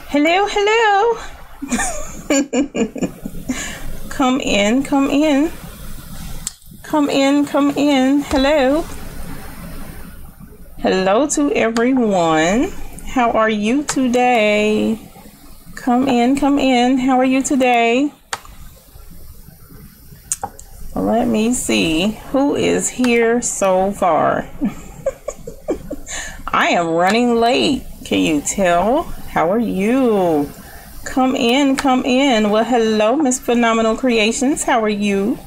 Hello, hello. Come in, come in. Come in, come in. Hello. Hello to everyone. How are you today? Come in, come in. How are you today? Let me see who is here so far. I am running late. Can you tell? How are you? Come in, come in. Well, hello, Miss Phenomenal Creations. How are you?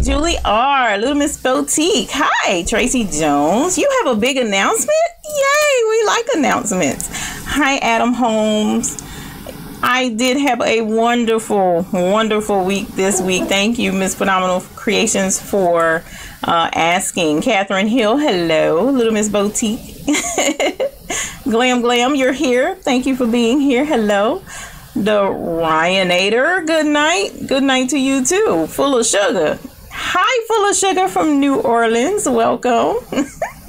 Julie R. Little Miss Boutique. Hi, Tracy Jones. You have a big announcement? Yay, we like announcements. Hi, Adam Holmes. I did have a wonderful, wonderful week this week. Thank you, Miss Phenomenal Creations, for asking. Catherine Hill, hello. Little Miss Boutique. Glam Glam, you're here. Thank you for being here. Hello. The Rhinator, good night. Good night to you too. Full of Sugar. Hi, Full of Sugar from New Orleans. Welcome.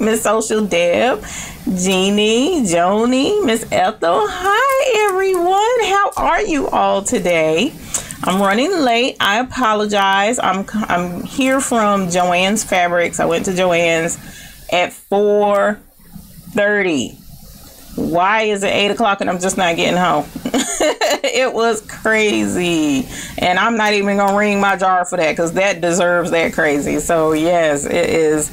Miss Social Deb, Jeannie, Joni, Miss Ethel. Hi, everyone. How are you all today? I'm running late. I apologize. I'm here from Joann's Fabrics. I went to Joann's at 4:30. Why is it 8 o'clock and I'm just not getting home? It was crazy. And I'm not even going to ring my jar for that because that deserves that crazy. So, yes, it is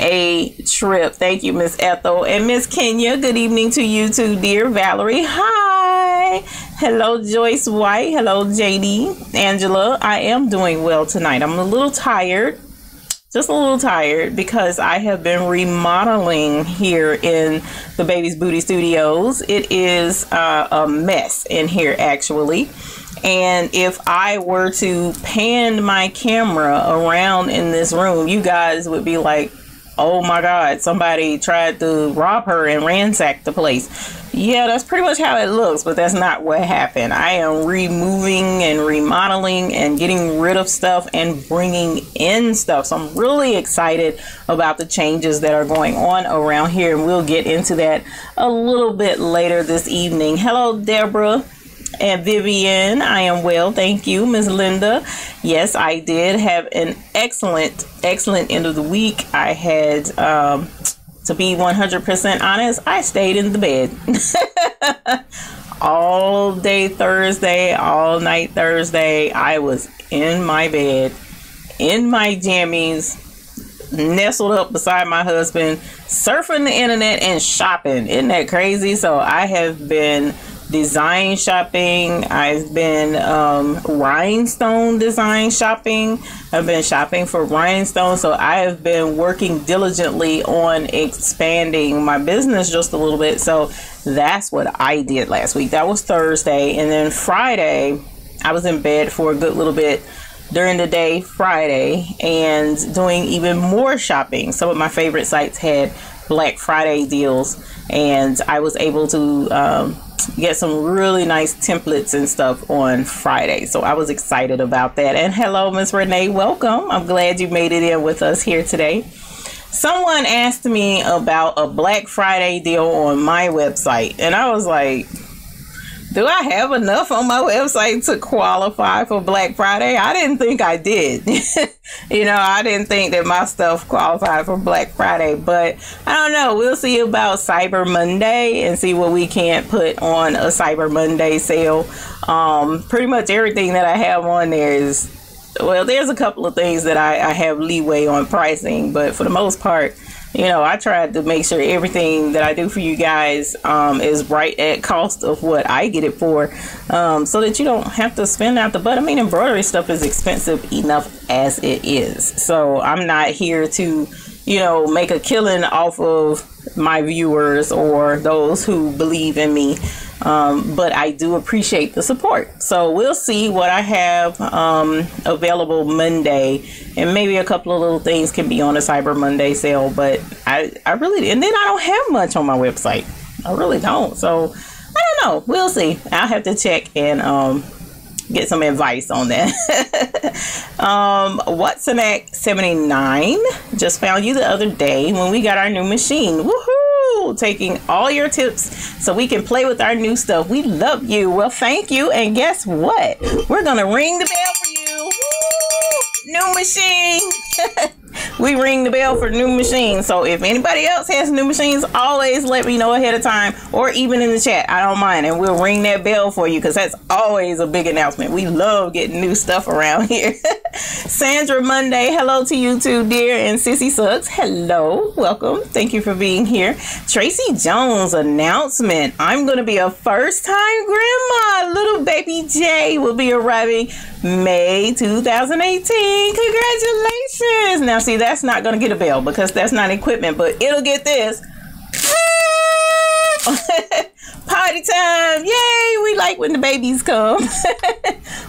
a trip. Thank you, Miss Ethel. And Miss Kenya, good evening to you too, dear. Valerie, hi. Hello, Joyce White. Hello, JD. Angela, I am doing well tonight. I'm a little tired. Just a little tired because I have been remodeling here in the Baby's Booty Studios. It is a mess in here, actually. And if I were to pan my camera around in this room, you guys would be like, oh my God, somebody tried to rob her and ransack the place. Yeah, that's pretty much how it looks, but that's not what happened. I am removing and remodeling and getting rid of stuff and bringing in stuff. So I'm really excited about the changes that are going on around here, and we'll get into that a little bit later this evening. Hello, Deborah and Vivian. I am well, thank you. Miss Linda, yes, I did have an excellent end of the week. I had to be 100% honest, I stayed in the bed all day Thursday, all night Thursday. I was in my bed, in my jammies, nestled up beside my husband, surfing the internet and shopping. Isn't that crazy? So I have been design shopping. I've been rhinestone design shopping. I've been shopping for rhinestones. So I have been working diligently on expanding my business just a little bit. So that's what I did last week. That was Thursday. And then Friday, I was in bed for a good little bit during the day Friday and doing even more shopping. Some of my favorite sites had Black Friday deals, and I was able to get some really nice templates and stuff on Friday. So I was excited about that. And hello, Miss Renee, welcome. I'm glad you made it in with us here today. Someone asked me about a Black Friday deal on my website, and I was like, do I have enough on my website to qualify for Black Friday? I didn't think I did. You know, I didn't think that my stuff qualified for Black Friday, but I don't know. We'll see about Cyber Monday and see what we can't put on a Cyber Monday sale. Pretty much everything that I have on there is, well, there's a couple of things that I have leeway on pricing, but for the most part, you know, I tried to make sure everything that I do for you guys is right at cost of what I get it for, so that you don't have to spend out the butt. I mean, embroidery stuff is expensive enough as it is. So I'm not here to, you know, make a killing off of my viewers or those who believe in me. But I do appreciate the support. So we'll see what I have available Monday, and maybe a couple of little things can be on a Cyber Monday sale. But I really, and then I don't have much on my website. I really don't. So I don't know. We'll see. I'll have to check and get some advice on that. Watsonac 79 just found you the other day when we got our new machine. Woohoo! Woo! Taking all your tips so we can play with our new stuff. We love you. Well, thank you. And guess what? We're going to ring the bell for you. Woo! New machine. We ring the bell for new machines. So if anybody else has new machines, always let me know ahead of time, or even in the chat. I don't mind, and we'll ring that bell for you, because that's always a big announcement. We love getting new stuff around here. Sandra Monday, hello to you too, dear. And Sissy Suggs, hello, welcome, thank you for being here. Tracy Jones, announcement: I'm going to be a first-time grandma. Little baby Jay will be arriving May 2018. Congratulations. Now see, that's not going to get a bell because that's not equipment, but it'll get this. Party time. Yay, we like when the babies come.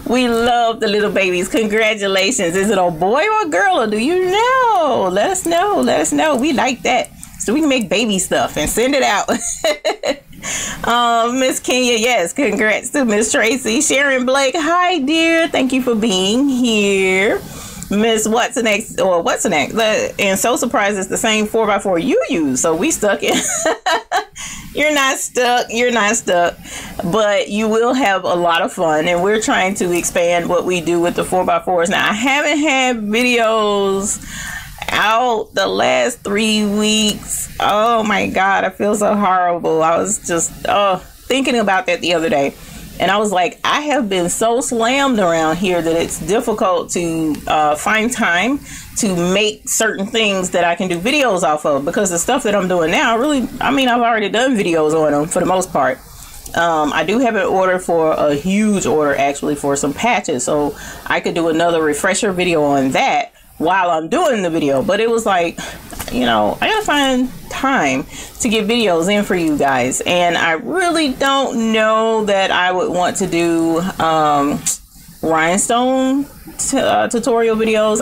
We love the little babies. Congratulations. Is it a boy or a girl, or do you know? Let us know. Let us know. We like that, so we can make baby stuff and send it out. Miss Kenya, yes, congrats to Miss Tracy. Sharon Blake, hi dear, thank you for being here. Miss What's Next, and so surprised it's the same 4x4 you use, so we stuck in. You're not stuck, but you will have a lot of fun, and we're trying to expand what we do with the 4x4s. Now, I haven't had videos out the last 3 weeks. Oh my god, I feel so horrible. I was just thinking about that the other day, and I was like, I have been so slammed around here that it's difficult to find time to make certain things that I can do videos off of, because the stuff that I'm doing now, I've already done videos on them for the most part. I do have an order for a huge order, actually, for some patches, so I could do another refresher video on that while I'm doing the video. But it was like, you know, I gotta find time to get videos in for you guys, and I really don't know that I would want to do rhinestone tutorial videos.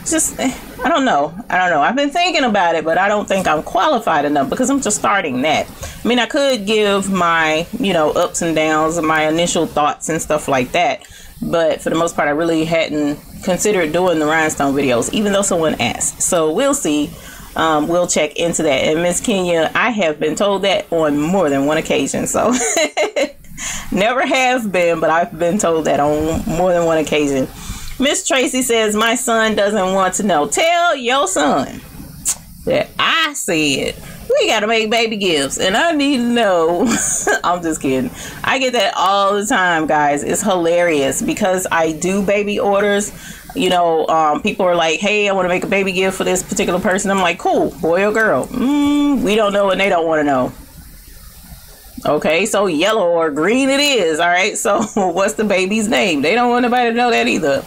Just I don't know. I've been thinking about it, but I don't think I'm qualified enough, because I'm just starting that. I mean, I could give my, you know, ups and downs and my initial thoughts and stuff like that, but for the most part, I really hadn't considered doing the rhinestone videos, even though someone asked. So we'll see. We'll check into that. And Miss Kenya, I have been told that on more than one occasion. So never have been, but I've been told that on more than one occasion. Miss Tracy says, my son doesn't want to know. Tell your son that I said we gotta make baby gifts, and I need to know. I'm just kidding. I get that all the time, guys. It's hilarious, because I do baby orders. You know, people are like, hey, I want to make a baby gift for this particular person. I'm like, cool, boy or girl? We don't know, and they don't want to know. Okay, so yellow or green it is. All right, so what's the baby's name? They don't want nobody to know that either.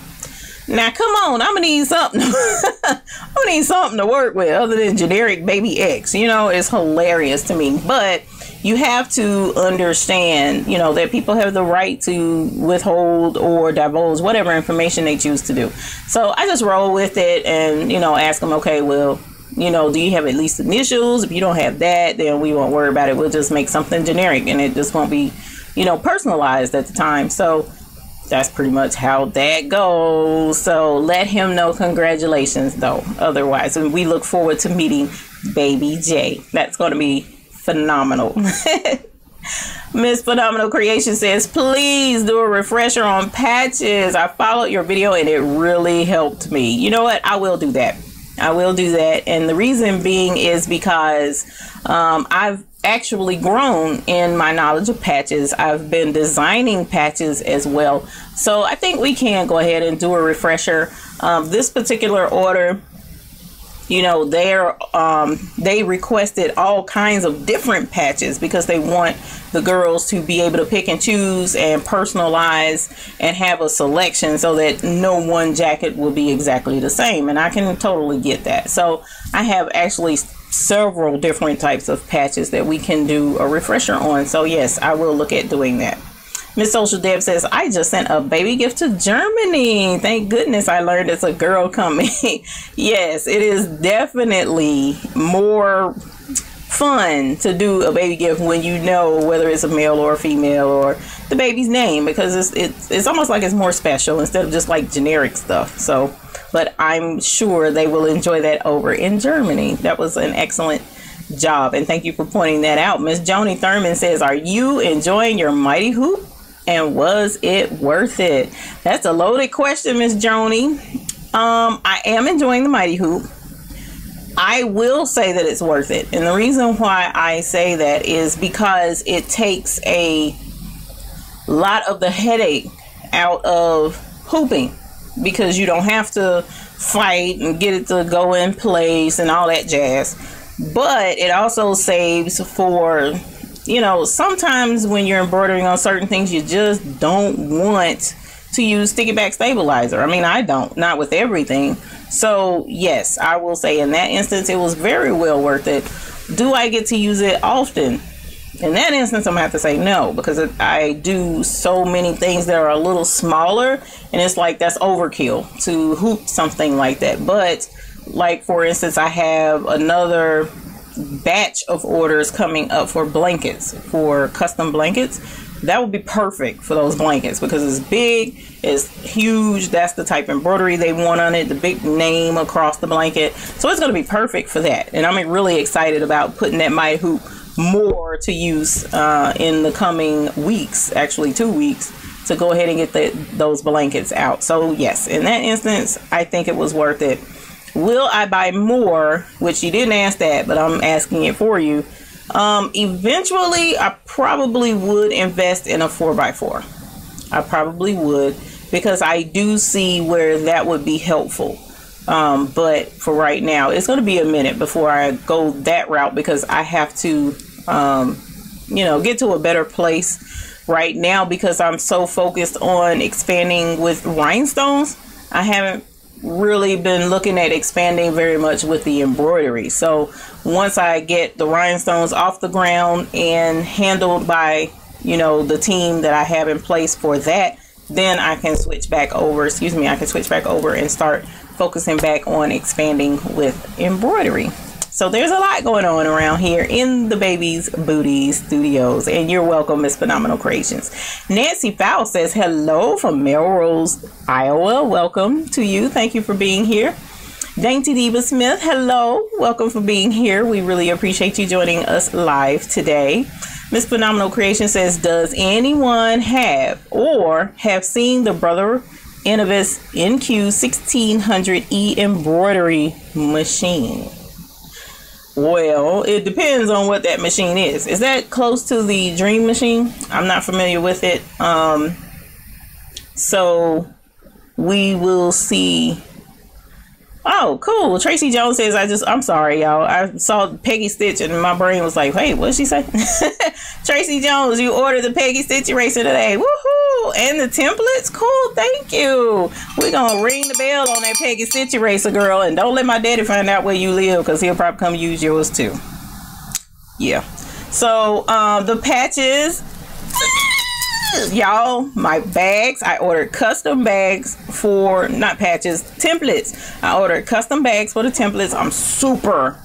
Now, come on, I'm gonna need something. I'm gonna need something to work with other than generic baby X. You know, it's hilarious to me. But you have to understand, you know, that people have the right to withhold or divulge whatever information they choose to do. So I just roll with it and, you know, ask them, okay, well, you know, do you have at least initials? If you don't have that, then we won't worry about it. We'll just make something generic, and it just won't be, you know, personalized at the time. So that's pretty much how that goes. So let him know congratulations, though. Otherwise, we look forward to meeting baby J. That's going to be phenomenal. Miss Phenomenal Creation says, please do a refresher on patches. I followed your video and it really helped me. You know what? I will do that. I will do that. And the reason being is because I've actually grown in my knowledge of patches. I've been designing patches as well. So I think we can go ahead and do a refresher. This particular order, you know, they requested all kinds of different patches because they want the girls to be able to pick and choose and personalize and have a selection so that no one jacket will be exactly the same. And I can totally get that. So I have actually several different types of patches that we can do a refresher on. So yes, I will look at doing that. Miss Social Deb says, I just sent a baby gift to Germany. Thank goodness I learned it's a girl coming. Yes, it is definitely more fun to do a baby gift when you know whether it's a male or a female or the baby's name, because it's almost like it's more special instead of just like generic stuff. So, but I'm sure they will enjoy that over in Germany. That was an excellent job, and thank you for pointing that out. Miss Joni Thurman says, are you enjoying your mighty hoop, and was it worth it? That's a loaded question, Miss Joni. I am enjoying the mighty hoop. I will say that it's worth it, and the reason why I say that is because it takes a lot of the headache out of hooping, because you don't have to fight and get it to go in place and all that jazz. But it also saves for, you know, sometimes when you're embroidering on certain things, you just don't want to use sticky back stabilizer. I mean, I don't, not with everything. So yes, I will say in that instance, it was very well worth it. Do I get to use it often? In that instance, I'm gonna have to say no, because I do so many things that are a little smaller, and it's like that's overkill to hoop something like that. But like, for instance, I have another batch of orders coming up for blankets, for custom blankets. That would be perfect for those blankets, because it's big, it's huge. That's the type of embroidery they want on it, the big name across the blanket. So it's going to be perfect for that. And I'm really excited about putting that mighty hoop more to use in the coming weeks, actually 2 weeks, to go ahead and get those blankets out. So yes, in that instance, I think it was worth it. Will I buy more? Which you didn't ask that, but I'm asking it for you. Eventually, I probably would invest in a 4x4. I probably would, because I do see where that would be helpful. But for right now, it's going to be a minute before I go that route, because I have to, you know, get to a better place right now, because I'm so focused on expanding with rhinestones. I haven't really been looking at expanding very much with the embroidery. So once I get the rhinestones off the ground and handled by, you know, the team that I have in place for that, then I can switch back over, I can switch back over and start focusing back on expanding with embroidery. So there's a lot going on around here in the Baby's Booty Studios, and you're welcome, Miss Phenomenal Creations. Nancy Fowl says hello from Melrose, Iowa. Welcome to you. Thank you for being here. Dainty Diva Smith, hello. Welcome for being here. We really appreciate you joining us live today. Miss Phenomenal Creation says, does anyone have or have seen the Brother Innovis NQ 1600E embroidery machine? Well, it depends on what that machine is. Is that close to the Dream machine? I'm not familiar with it. So we will see. Oh, cool. Tracy Jones says, I'm sorry, y'all. I saw Peggy Stitch and my brain was like, hey, what did she say? Tracy Jones, you ordered the Peggy Stitch eraser today. Woohoo! And the templates? Cool, thank you. We're going to ring the bell on that Peggy Stitch eraser, girl. And don't let my daddy find out where you live, because he'll probably come use yours too. Yeah. So, the patches. Y'all, my bags, I ordered custom bags for, not patches, templates. I ordered custom bags for the templates. I'm super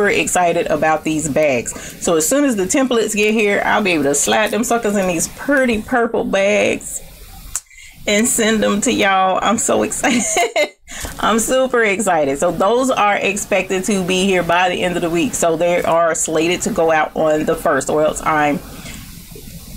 excited about these bags. So as soon as the templates get here, I'll be able to slide them suckers in these pretty purple bags and send them to y'all. I'm so excited. I'm super excited. So those are expected to be here by the end of the week. So they are slated to go out on the 1st, or else I'm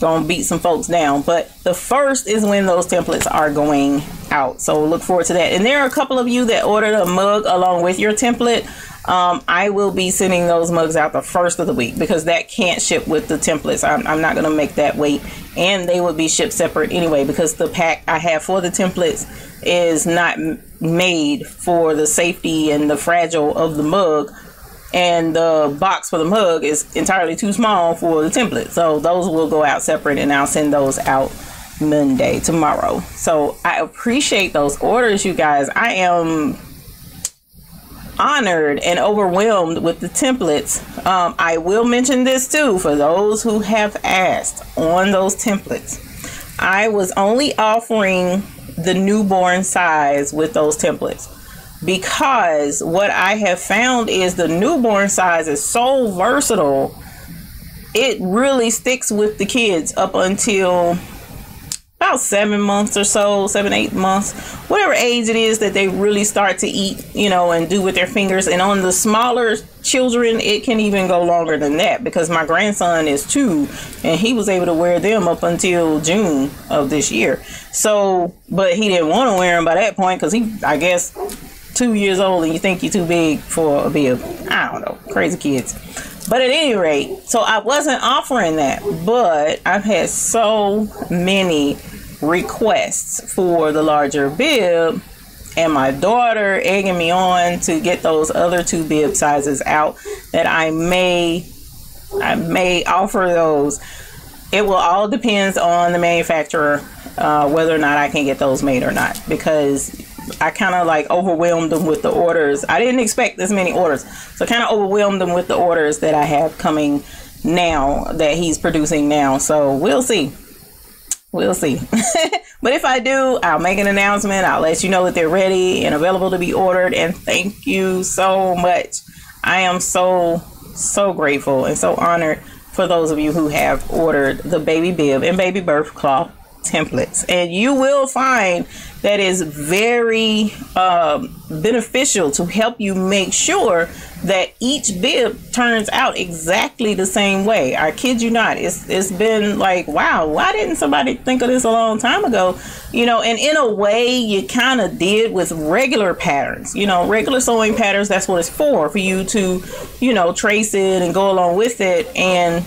gonna beat some folks down. But the 1st is when those templates are going out, so look forward to that. And there are a couple of you that ordered a mug along with your template. I will be sending those mugs out the 1st of the week, because that can't ship with the templates. I'm not gonna make that wait, and they will be shipped separate anyway, because the pack I have for the templates is not made for the safety and the fragile of the mug, and the box for the mug is entirely too small for the template. So those will go out separate, and I'll send those out Monday, tomorrow. So I appreciate those orders, you guys. I am honored and overwhelmed with the templates. I will mention this too, for those who have asked on those templates. I was only offering the newborn size with those templates, because what I have found is the newborn size is so versatile. It really sticks with the kids up until about 7 months or so, 7, 8 months, whatever age it is that they really start to eat, you know, and do with their fingers. And on the smaller children, it can even go longer than that, because my grandson is 2 and he was able to wear them up until June of this year. So, but he didn't want to wear them by that point, because he, I guess, 2 years old and you think you're too big for a bib. I don't know, crazy kids. But at any rate, so I wasn't offering that, but I've had so many requests for the larger bib, and my daughter egging me on to get those other 2 bib sizes out, that I may offer those. It will all depends on the manufacturer, whether or not I can get those made or not, because I kind of like overwhelmed them with the orders. I didn't expect this many orders, so kind of overwhelmed them with the orders that I have coming now, that he's producing now. So we'll see. We'll see. But if I do, I'll make an announcement. I'll let you know that they're ready and available to be ordered. And thank you so much. I am so grateful and so honored for those of you who have ordered the baby bib and baby birth cloth templates. And you will find that is very beneficial to help you make sure that each bib turns out exactly the same way. I kid you not, it's been like, wow, why didn't somebody think of this a long time ago? You know, and in a way you kind of did with regular patterns, you know, regular sewing patterns. That's what it's for you to, you know, trace it and go along with it and,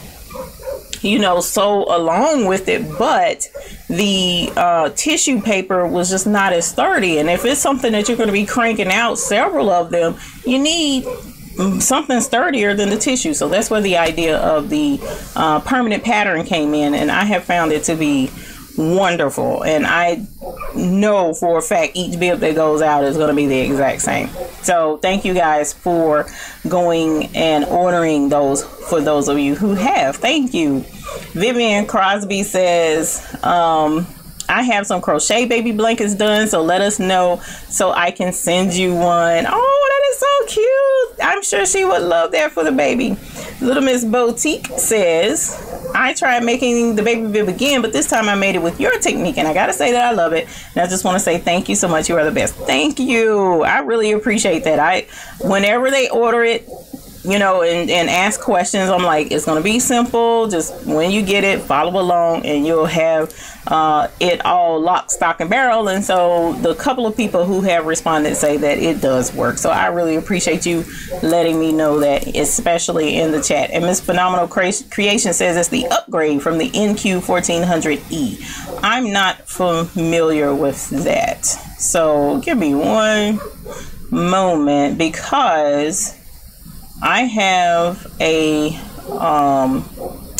you know, sew along with it. But the tissue paper was just not as sturdy, and if it's something that you're going to be cranking out several of them, you need something sturdier than the tissue. So that's where the idea of the permanent pattern came in, and I have found it to be wonderful. And I know for a fact each bib that goes out is going to be the exact same. So thank you guys for going and ordering those, for those of you who have. Thank you. Vivian Crosby says, I have some crochet baby blankets done, so let us know so I can send you one. Oh, that is so cute. I'm sure she would love that for the baby. Little Miss Boutique says, I tried making the baby bib again, but this time I made it with your technique, and I gotta say that I love it. And I just want to say thank you so much. You are the best. Thank you. I really appreciate that. Whenever they order it, you know, and ask questions, I'm like, it's going to be simple. Just when you get it, follow along, and you'll have it all lock, stock, and barrel. And so the couple of people who have responded say that it does work. So I really appreciate you letting me know that, especially in the chat. And Miss Phenomenal Creation says it's the upgrade from the NQ1400E. I'm not familiar with that. So give me one moment, because I have a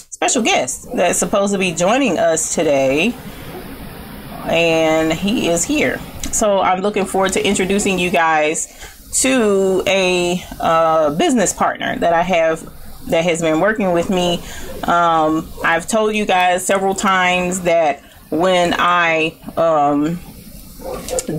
special guest that's supposed to be joining us today, and he is here. So I'm looking forward to introducing you guys to a business partner that I have that has been working with me. I've told you guys several times that when I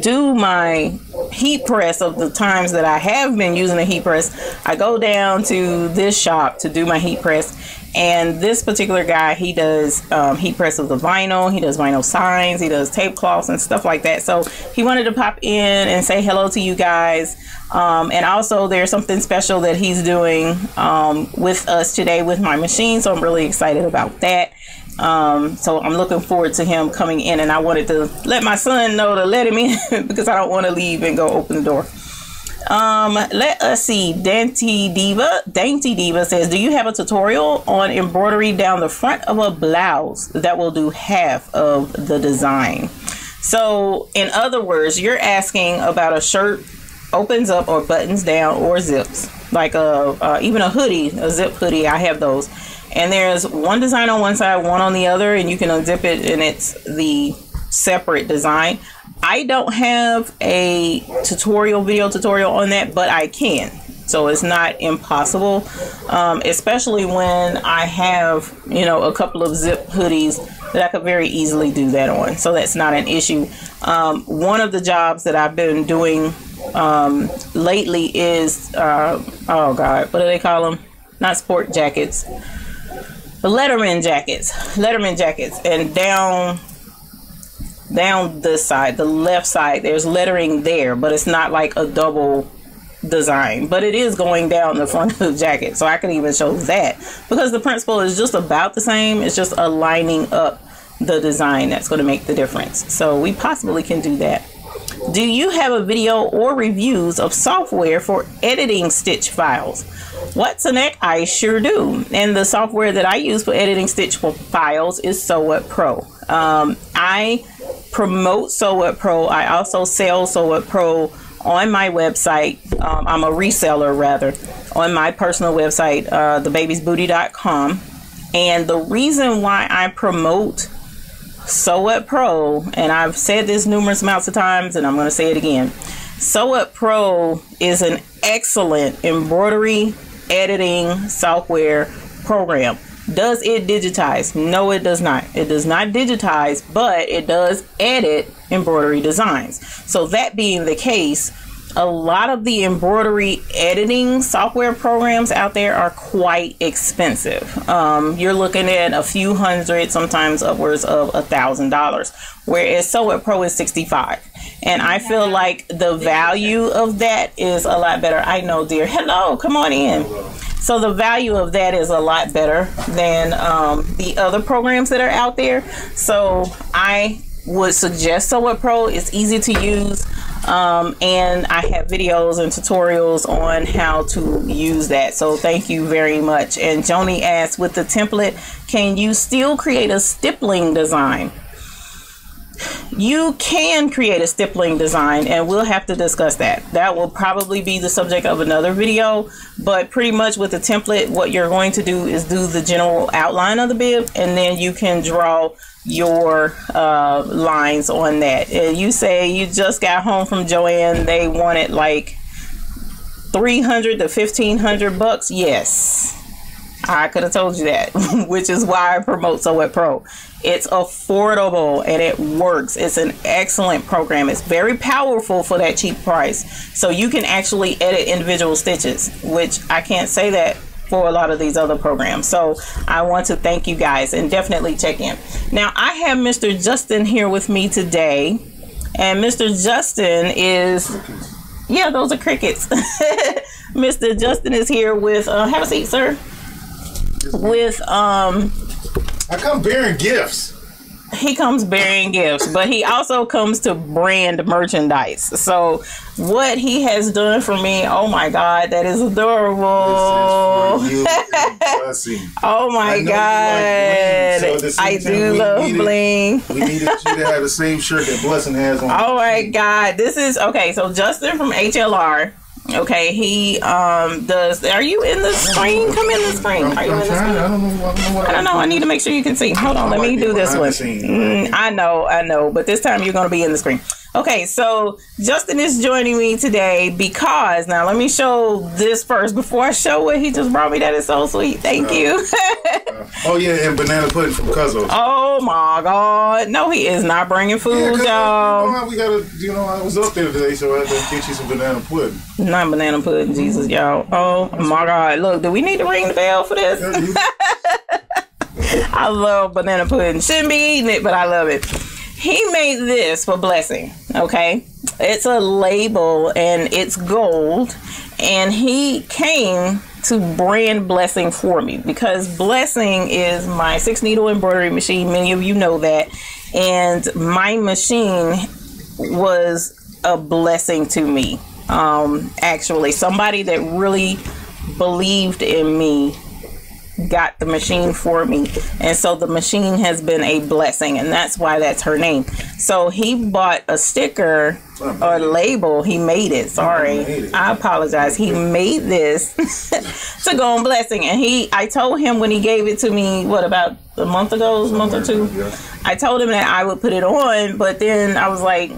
do my heat press, of the times that I have been using a heat press, I go down to this shop to do my heat press. And this particular guy, he does heat press of the vinyl. He does vinyl signs. He does tablecloths and stuff like that. So he wanted to pop in and say hello to you guys. And also there's something special that he's doing with us today with my machine. So I'm really excited about that. So I'm looking forward to him coming in, and I wanted to let my son know to let him in because I don't want to leave and go open the door. Let us see. Dainty Diva says, do you have a tutorial on embroidery down the front of a blouse that will do half of the design? So in other words, you're asking about a shirt opens up or buttons down or zips, like even a hoodie, a zip hoodie. I have those. And there's one design on one side, one on the other, and you can unzip it and it's the separate design. I don't have a video tutorial on that, but I can. So it's not impossible, especially when I have, you know, a couple of zip hoodies that I could very easily do that on. So that's not an issue. One of the jobs that I've been doing lately is, oh God, what do they call them? Not sport jackets. Letterman jackets, and down down this side, the left side, there's lettering there, but it's not like a double design, but it is going down the front of the jacket. So I can even show that, because the principle is just about the same. It's just aligning up the design that's going to make the difference. So we possibly can do that. Do you have a video or reviews of software for editing stitch files? What's the neck? I sure do. And the software that I use for editing stitch files is Sew It Pro. I promote Sew It Pro. I also sell Sew It Pro on my website. I'm a reseller rather on my personal website, thebabiesbooty.com. And the reason why I promote Sew It Pro, and I've said this numerous amounts of times, and I'm going to say it again. Sew It Pro is an excellent embroidery editing software program. Does it digitize? No, it does not. It does not digitize, but it does edit embroidery designs. So that being the case, a lot of the embroidery editing software programs out there are quite expensive. You're looking at a few hundred, sometimes upwards of $1,000, whereas Sew It Pro is $65. And I feel like the value of that is a lot better. I know, dear. Hello, come on in. So the value of that is a lot better than the other programs that are out there. So I would suggest Sew It Pro. It's easy to use. And I have videos and tutorials on how to use that. So thank you very much. And Joni asks, with the template, can you still create a stippling design? You can create a stippling design, and we'll have to discuss that. That will probably be the subject of another video. But pretty much with the template, what you're going to do is do the general outline of the bib, and then you can draw your lines on that. You say you just got home from Joann, they wanted like $300 to $1,500. Yes, I could have told you that, which is why I promote Sew It Pro. It's affordable and it works. It's an excellent program. It's very powerful for that cheap price. So you can actually edit individual stitches, which I can't say that for a lot of these other programs. So I want to thank you guys and definitely check in. Now I have Mr. Justin here with me today, and Mr. Justin is, yeah, those are crickets. Mr. Justin is here with have a seat, sir. With I come bearing gifts. He comes bearing gifts, but he also comes to brand merchandise. So what he has done for me, oh my God, that is adorable. This is for you. Oh my God. So I do love bling. We needed you to have the same shirt that Blessing has on. Oh my God. This is, okay, so Justin from HLR. Okay, he does. Are you in the screen? Come in the screen. Are you in the screen? I don't know. I need to make sure you can see. Hold on, let me do this one. I know, but this time you're going to be in the screen. Okay, so Justin is joining me today because, now let me show this first before I show what he just brought me. That is so sweet. Thank you. Oh yeah, and banana pudding from Cuzzo's. Oh my God. No, he is not bringing food, y'all. We gotta, I was up there today, so I had to get you some banana pudding. Not banana pudding, Jesus, y'all. Oh my God. Look, do we need to ring the bell for this? I love banana pudding. Shouldn't be eating it, but I love it. He made this for Blessing, okay? It's a label and it's gold, and he came to brand Blessing for me because Blessing is my 6-needle embroidery machine. Many of you know that, and my machine was a blessing to me. Actually, somebody that really believed in me got the machine for me, and so the machine has been a blessing, and that's why that's her name. So he bought a sticker or label. He made it. Sorry, I apologize. He made this to go on Blessing, and I told him when he gave it to me, what, about a month ago, a month or two, I told him that I would put it on, but then I was like,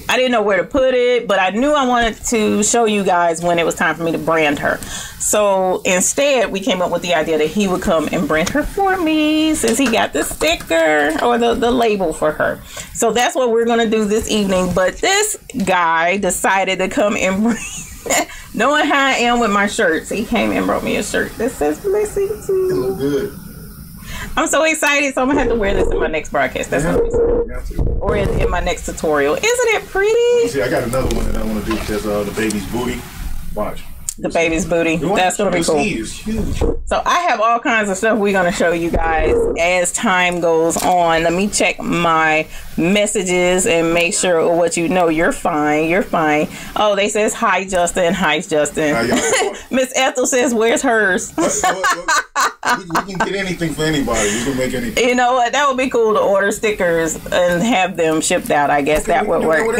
I didn't know where to put it, but I knew I wanted to show you guys when it was time for me to brand her. So instead, we came up with the idea that he would come and brand her for me since he got the sticker or the label for her. So that's what we're going to do this evening. But this guy decided to come and bring, knowing how I am with my shirts, he came and brought me a shirt that says Blessing too. It look good. I'm so excited. So I'm gonna have to wear this in my next broadcast. That's gonna be or in my next tutorial. Isn't it pretty? See, I got another one that I want to do because the baby's booty. Watch. The baby's booty. That's gonna be cool. Is huge. So I have all kinds of stuff we're gonna show you guys as time goes on. Let me check my messages and make sure what you know. You're fine. You're fine. Oh, they says hi Justin. Hi Justin. Miss Ethel says where's hers? We can get anything for anybody. We can make anything. You know what? That would be cool to order stickers and have them shipped out. I guess that would work.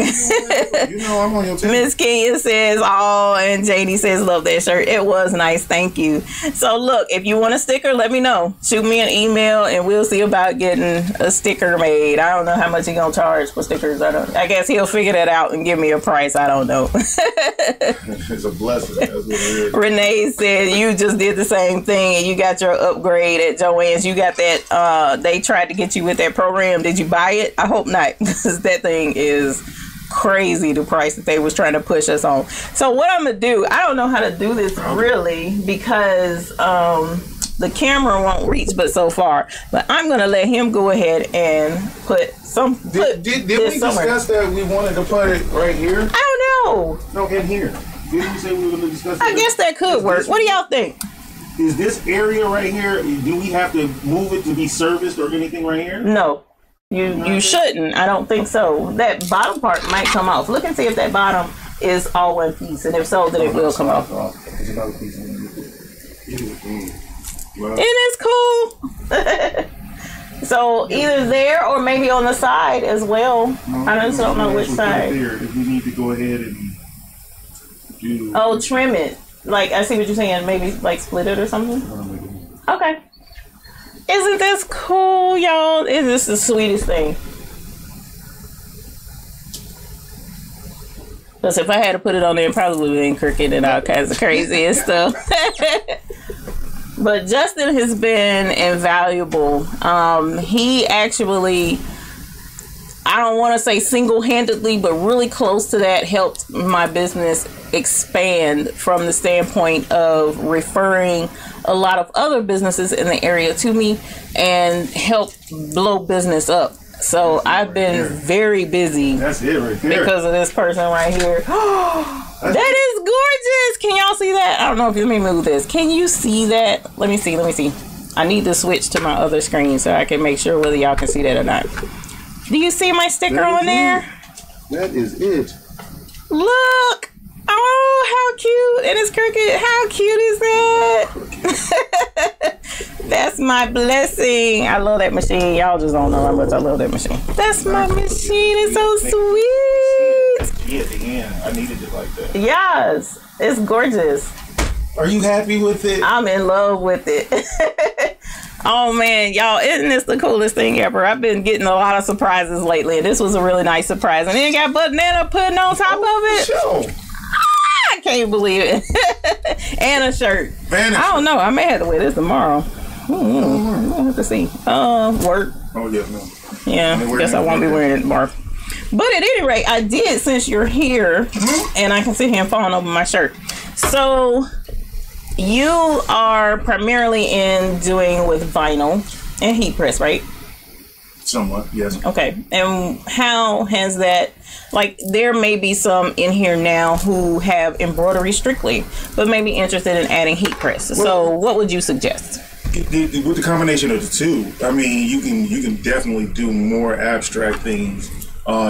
You know I'm on your team. Miss Kenya says, oh, and JD says, love that shirt. It was nice. Thank you. So look, if you want a sticker, let me know. Shoot me an email and we'll see about getting a sticker made. I don't know how much he's going to charge for stickers. I guess he'll figure that out and give me a price. I don't know. It's a blessing. That's what it is. Renee said, you just did the same thing and you got your upgrade at Joann's. You got that, they tried to get you with that program. Did you buy it? I hope not, because that thing is crazy, the price that they was trying to push us on. So what I'm gonna do, I don't know how to do this really because the camera won't reach but so far, but I'm gonna let him go ahead and put some Did we discuss that we wanted to put it right here? I don't know. No, in here. Didn't we say we were going to discuss it? I guess that could work. What do y'all think? Is this area right here, do we have to move it to be serviced or anything right here? No. You shouldn't. I don't think so. That bottom part might come off. Look and see if that bottom is all one piece, and if so, then it will come off. There's another piece in there. Well, it is cool. So either there or maybe on the side as well. I just don't know which side. If we need to go ahead and do. Oh, trim it. Like, I see what you're saying. Maybe like split it or something. Okay. Isn't this cool, y'all? Is this the sweetest thing? Because if I had to put it on there, it probably would have been Cricut and all kinds of crazy and stuff. But Justin has been invaluable. He actually, I don't want to say single-handedly, but really close to that, helped my business expand from the standpoint of referring a lot of other businesses in the area to me and help blow business up. So I've been very busy. That's it right there. Because of this person right here. That is gorgeous. Can y'all see that? I don't know if you let me move this. Can you see that? Let me see. Let me see. I need to switch to my other screen so I can make sure whether y'all can see that or not. Do you see my sticker on there? That is it. Look. Oh, how cute. And it's Cricut. How cute is that? That's my blessing. I love that machine. Y'all just don't know how much I love that machine. That's my machine. It's so sweet. Yeah, at the end. I needed it like that. Yes. It's gorgeous. Are you happy with it? I'm in love with it. Oh man, y'all, isn't this the coolest thing ever? I've been getting a lot of surprises lately. This was a really nice surprise. And then got banana pudding on top of it. Sure. I can't believe it. And a shirt. I don't know. I may have to wear this tomorrow. I'll have to see. Work. Oh, yeah, no. Yeah, guess I won't be wearing it tomorrow. But at any rate, I did, since you're here, and I can sit here and fawn over my shirt. So, you are primarily in doing with vinyl and heat press, right? Somewhat, yes. Okay. And how has that, like, there may be some in here now who have embroidery strictly, but may be interested in adding heat press. Well, so what would you suggest? With the combination of the two, I mean, you can definitely do more abstract things.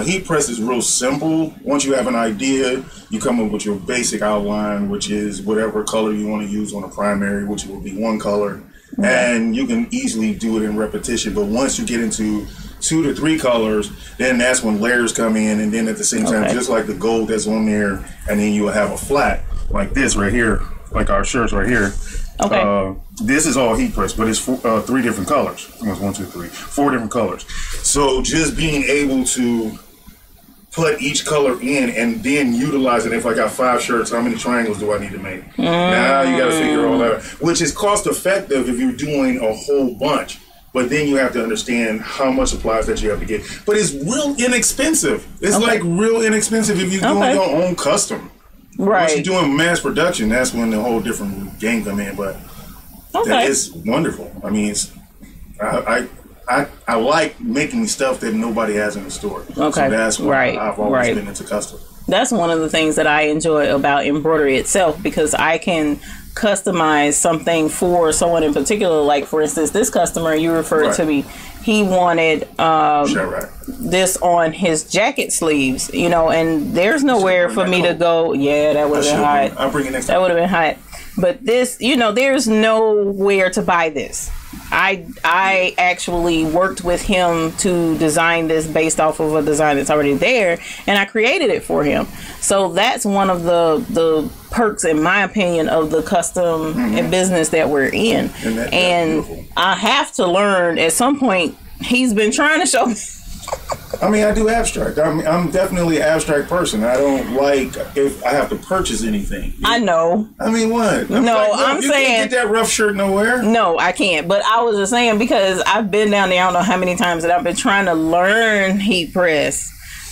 Heat press is real simple. Once you have an idea, you come up with your basic outline, which is whatever color you want to use on a primary, which will be one color. Mm-hmm. And you can easily do it in repetition. But once you get into 2 to 3 colors, then that's when layers come in. And then at the same time, just like the gold that's on there, and then you'll have a flat like this right here, like our shirts right here. Okay. This is all heat press, but it's 3 different colors. 1, 2, 3, 4 different colors. So just being able to put each color in and then utilize it. If I got 5 shirts, how many triangles do I need to make? Now you got to figure all that out, which is cost effective if you're doing a whole bunch. But then you have to understand how much supplies that you have to get. But it's real inexpensive. It's like real inexpensive if you're doing your own custom. Right. Once you're doing mass production, that's when the whole different game come in. But that is wonderful. I mean, I like making stuff that nobody has in the store. Okay, so that's why I've always been into custom. That's one of the things that I enjoy about embroidery itself, because I can customize something for someone in particular. Like, for instance, this customer you referred to me, he wanted this on his jacket sleeves, you know, and there's nowhere for me to go. Yeah, that would have been hot. I'll bring it next time. That would have been hot. But this, you know, there's nowhere to buy this. I actually worked with him to design this based off of a design that's already there, and I created it for him. So that's one of the perks, in my opinion, of the custom and business that we're in. And I have to learn at some point. He's been trying to show me. I mean, I do abstract. I'm definitely an abstract person. I don't like if I have to purchase anything. I know. I mean, what? I'm you saying can't get that rough shirt nowhere. No, I can't. But I was just saying, because I've been down there, I don't know how many times that I've been trying to learn heat press.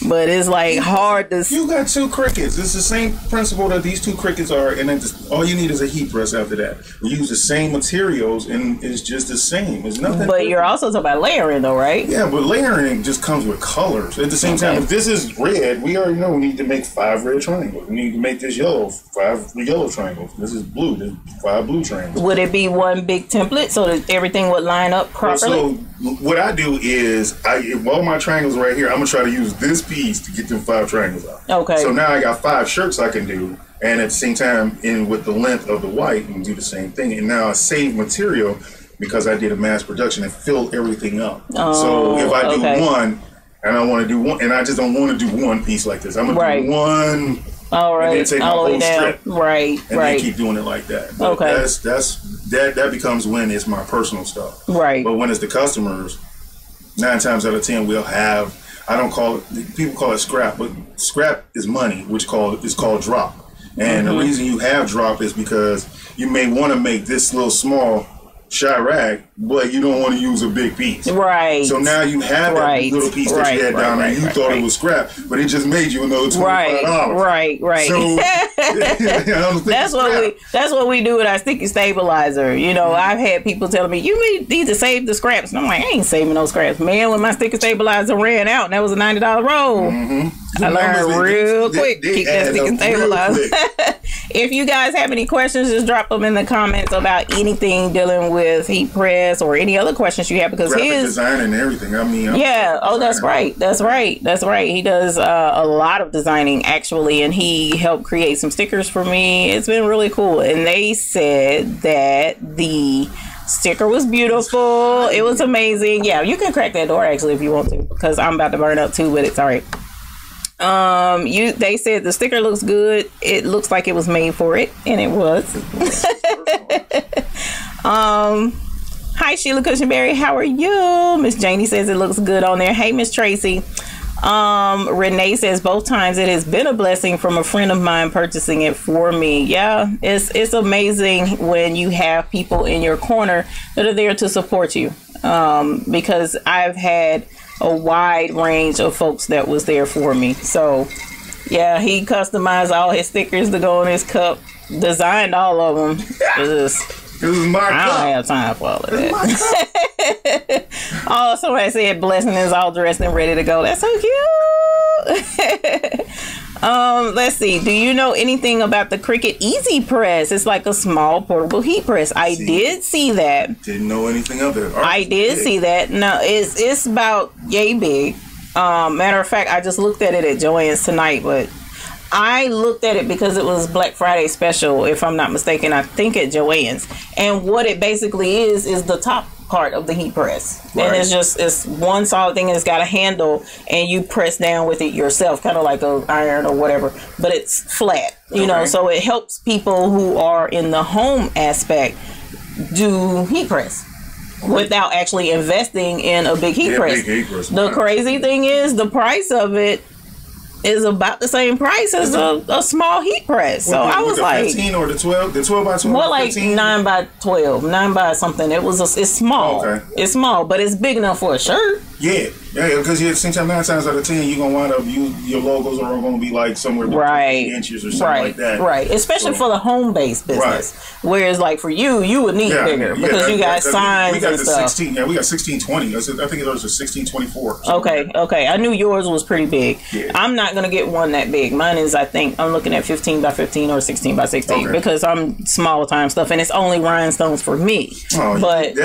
But it's like hard to. You got 2 Cricuts. It's the same principle that these 2 Cricuts are, and then all you need is a heat press after that. We use the same materials, and it's just the same. It's nothing. But you're also talking about layering, though, right? Yeah, but layering just comes with colors. At the same time, if this is red, we already know we need to make 5 red triangles. We need to make this yellow, 5 yellow triangles. This is blue, there's 5 blue triangles. Would it be one big template so that everything would line up properly? So what I do is, all my triangles right here, I'm gonna try to use this piece to get them 5 triangles out. Okay. So now I got 5 shirts I can do, and at the same time, with the length of the white, and do the same thing. And now I save material because I did a mass production and filled everything up. So if I do one, and I want to do one, and I just don't want to do one piece like this, I'm gonna do one. All right. And then take my whole strip. Right. And then keep doing it like that. But that becomes when it's my personal stuff. Right. But when it's the customers, 9 times out of 10 we'll have. I don't call it. People call it scrap, but scrap is money, which is called drop. And the reason you have drop is because you may want to make this little small Chirac, but you don't want to use a big piece. Right. So now you have that little piece that you had down there. You thought it was scrap, but it just made you another $25. Right. So that's what we do with our sticky stabilizer. You know, I've had people telling me, you need to save the scraps. And I'm like, I ain't saving no scraps. Man, when my sticky stabilizer ran out, and that was a $90 roll. I learned real quick. Keep that sticky stabilizer. If you guys have any questions, just drop them in the comments about anything dealing with heat press or any other questions you have, because graphic design and everything. I mean, that's right. He does a lot of designing, actually, and he helped create some stickers for me. It's been really cool. And they said that the sticker was beautiful. It was amazing. Yeah, you can crack that door actually if you want to, because I'm about to burn up too, but it's all right. They said the sticker looks good. It looks like it was made for it, and it was. Hi Sheila Cushionberry, how are you? Miss Janie says it looks good on there. Hey Miss Tracy. Renee says both times it has been a blessing from a friend of mine purchasing it for me. Yeah, it's amazing when you have people in your corner that are there to support you. Because I've had a wide range of folks that was there for me. So yeah, he customized all his stickers to go on his cup, designed all of them. I don't have time for all of that. Oh, somebody said blessing is all dressed and ready to go. That's so cute. Let's see. Do you know anything about the Cricut Easy Press? It's like a small portable heat press. I did see that. Didn't know anything of it. I did see that. No, it's about yay big. Matter of fact, I just looked at it at Joann's tonight, but I looked at it because it was Black Friday special, if I'm not mistaken. I think at Joann's. And what it basically is the top part of the heat press. Right. And it's one solid thing, and it's got a handle, and you press down with it yourself, kind of like a iron or whatever, but it's flat, you know, so it helps people who are in the home aspect do heat press without actually investing in a big heat press. Big heat press. The crazy thing is the price of it is about the same price as a small heat press. So I was like, 15 or the 12 by 12, more like 9 by 12, 9 by something. It's small. Okay. It's small, but it's big enough for a shirt. Yeah. Yeah, because sometimes 9 times out of 10, you're gonna wind up your logos are gonna be like somewhere between 8 inches or something like that. Right, especially for the home-based business. Whereas, like for you would need bigger because you got signs we got and the stuff. 16. Yeah, we got 1620. I think it was a 1624. Okay. I knew yours was pretty big. Yeah. I'm not gonna get one that big. Mine is, I think, I'm looking at 15 by 15 or 16 by 16 because I'm small time stuff, and it's only rhinestones for me. Oh, but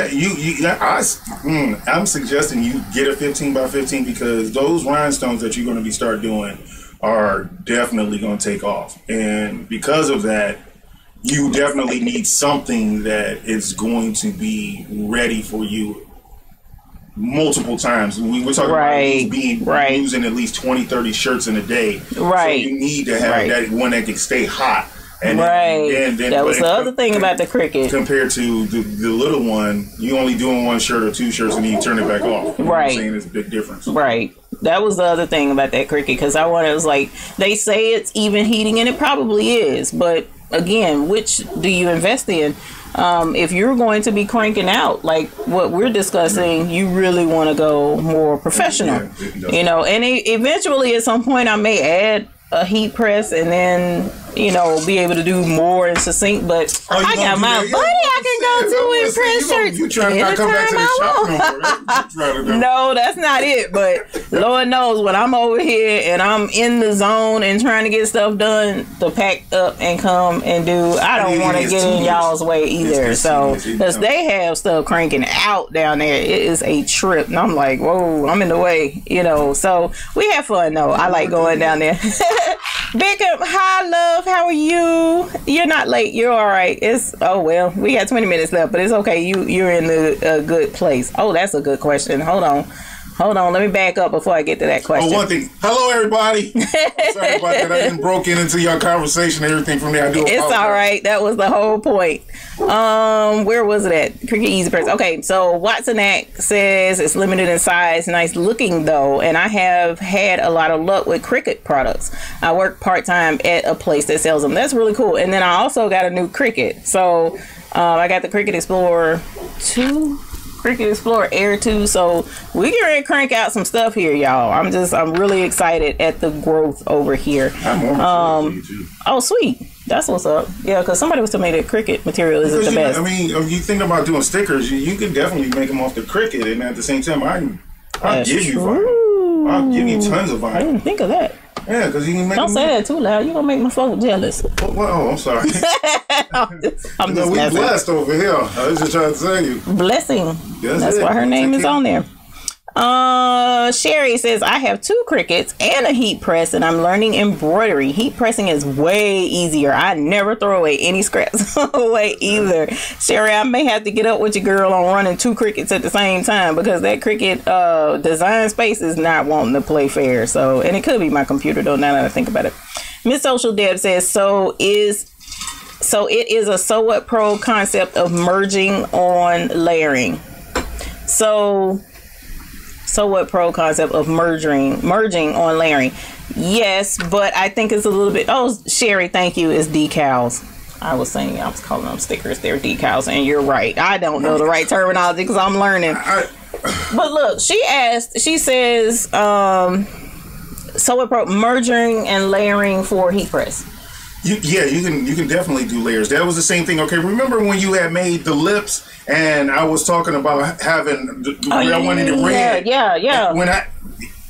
I'm suggesting you get a 15 by 15 because those rhinestones that you're going to be start doing are definitely going to take off, and because of that, you definitely need something that is going to be ready for you multiple times. We're talking about using at least 20-30 shirts in a day. Right. So you need to have that one that can stay hot. And then that was the other thing about the Cricut. Compared to the little one, you only doing 1 shirt or 2 shirts and then you turn it back off. You know what I'm saying? It's a big difference. Right. That was the other thing about that Cricut, because I wanted, it was like, they say it's even heating, and it probably is, but again, which do you invest in? If you're going to be cranking out like what we're discussing, you really want to go more professional, you know, and eventually at some point I may add a heat press and then, you know, be able to do more and succinct, but I got my buddy I can go to and press shirts. You trying to come back to the shop no more, right? No, that's not it, but Lord knows when I'm over here and I'm in the zone and trying to get stuff done to pack up and come and do, I don't want to get in y'all's way either. So, because they have stuff cranking out down there, it is a trip, and I'm like, whoa, I'm in the way, you know. So we have fun though. I like going down there. Big up, hi love, how are you? You're not late, you're all right. It's, oh well, we got 20 minutes left, but it's okay. You're in a good place. Oh, that's a good question. Hold on, let me back up before I get to that question. Oh, one thing. Hello, everybody. Sorry about that. I didn't broke into your conversation and everything from there. I do apologize. It's all right. That was the whole point. Where was it at? Cricut Easy Press. Okay, so Watsonak says it's limited in size, nice looking though, and I have had a lot of luck with Cricut products. I work part-time at a place that sells them. That's really cool. And then I also got a new Cricut. So I got the Cricut Explorer 2. Cricut Explorer Air 2, so we get ready to crank out some stuff here, y'all. I'm really excited at the growth over here. Oh, sweet. That's what's up. Yeah, because somebody was telling me that Cricut material isn't the best. I mean, if you think about doing stickers, you can definitely make them off the Cricut, and at the same time, I'll give you vinyl. I'll give you tons of vinyl. I didn't think of that. Yeah, because you can make. Don't say that too loud. You're gonna make my folk jealous. Oh, I'm sorry. I'm just we blessed over here. I was just trying to tell you. Blessing. That's why her name is on there. Sherry says, I have 2 Cricuts and a heat press, and I'm learning embroidery. Heat pressing is way easier. I never throw away any scraps away either. Sherry, I may have to get up with your girl on running 2 Cricuts at the same time, because that Cricut design space is not wanting to play fair. So, and it could be my computer though, now that I think about it. Miss Social Deb says, so it is a Sew What Pro concept of merging on layering. So what pro concept of merging on layering? Yes, but I think it's a little bit. Oh, Sherry, thank you. It's decals. I was calling them stickers. They're decals, and you're right. I don't know the right terminology because I'm learning. But look, she says, so what pro merging and layering for heat press. You can definitely do layers. That was the same thing. Okay, remember when you had made the lips and I was talking about having I wanted it red? Yeah. When I'm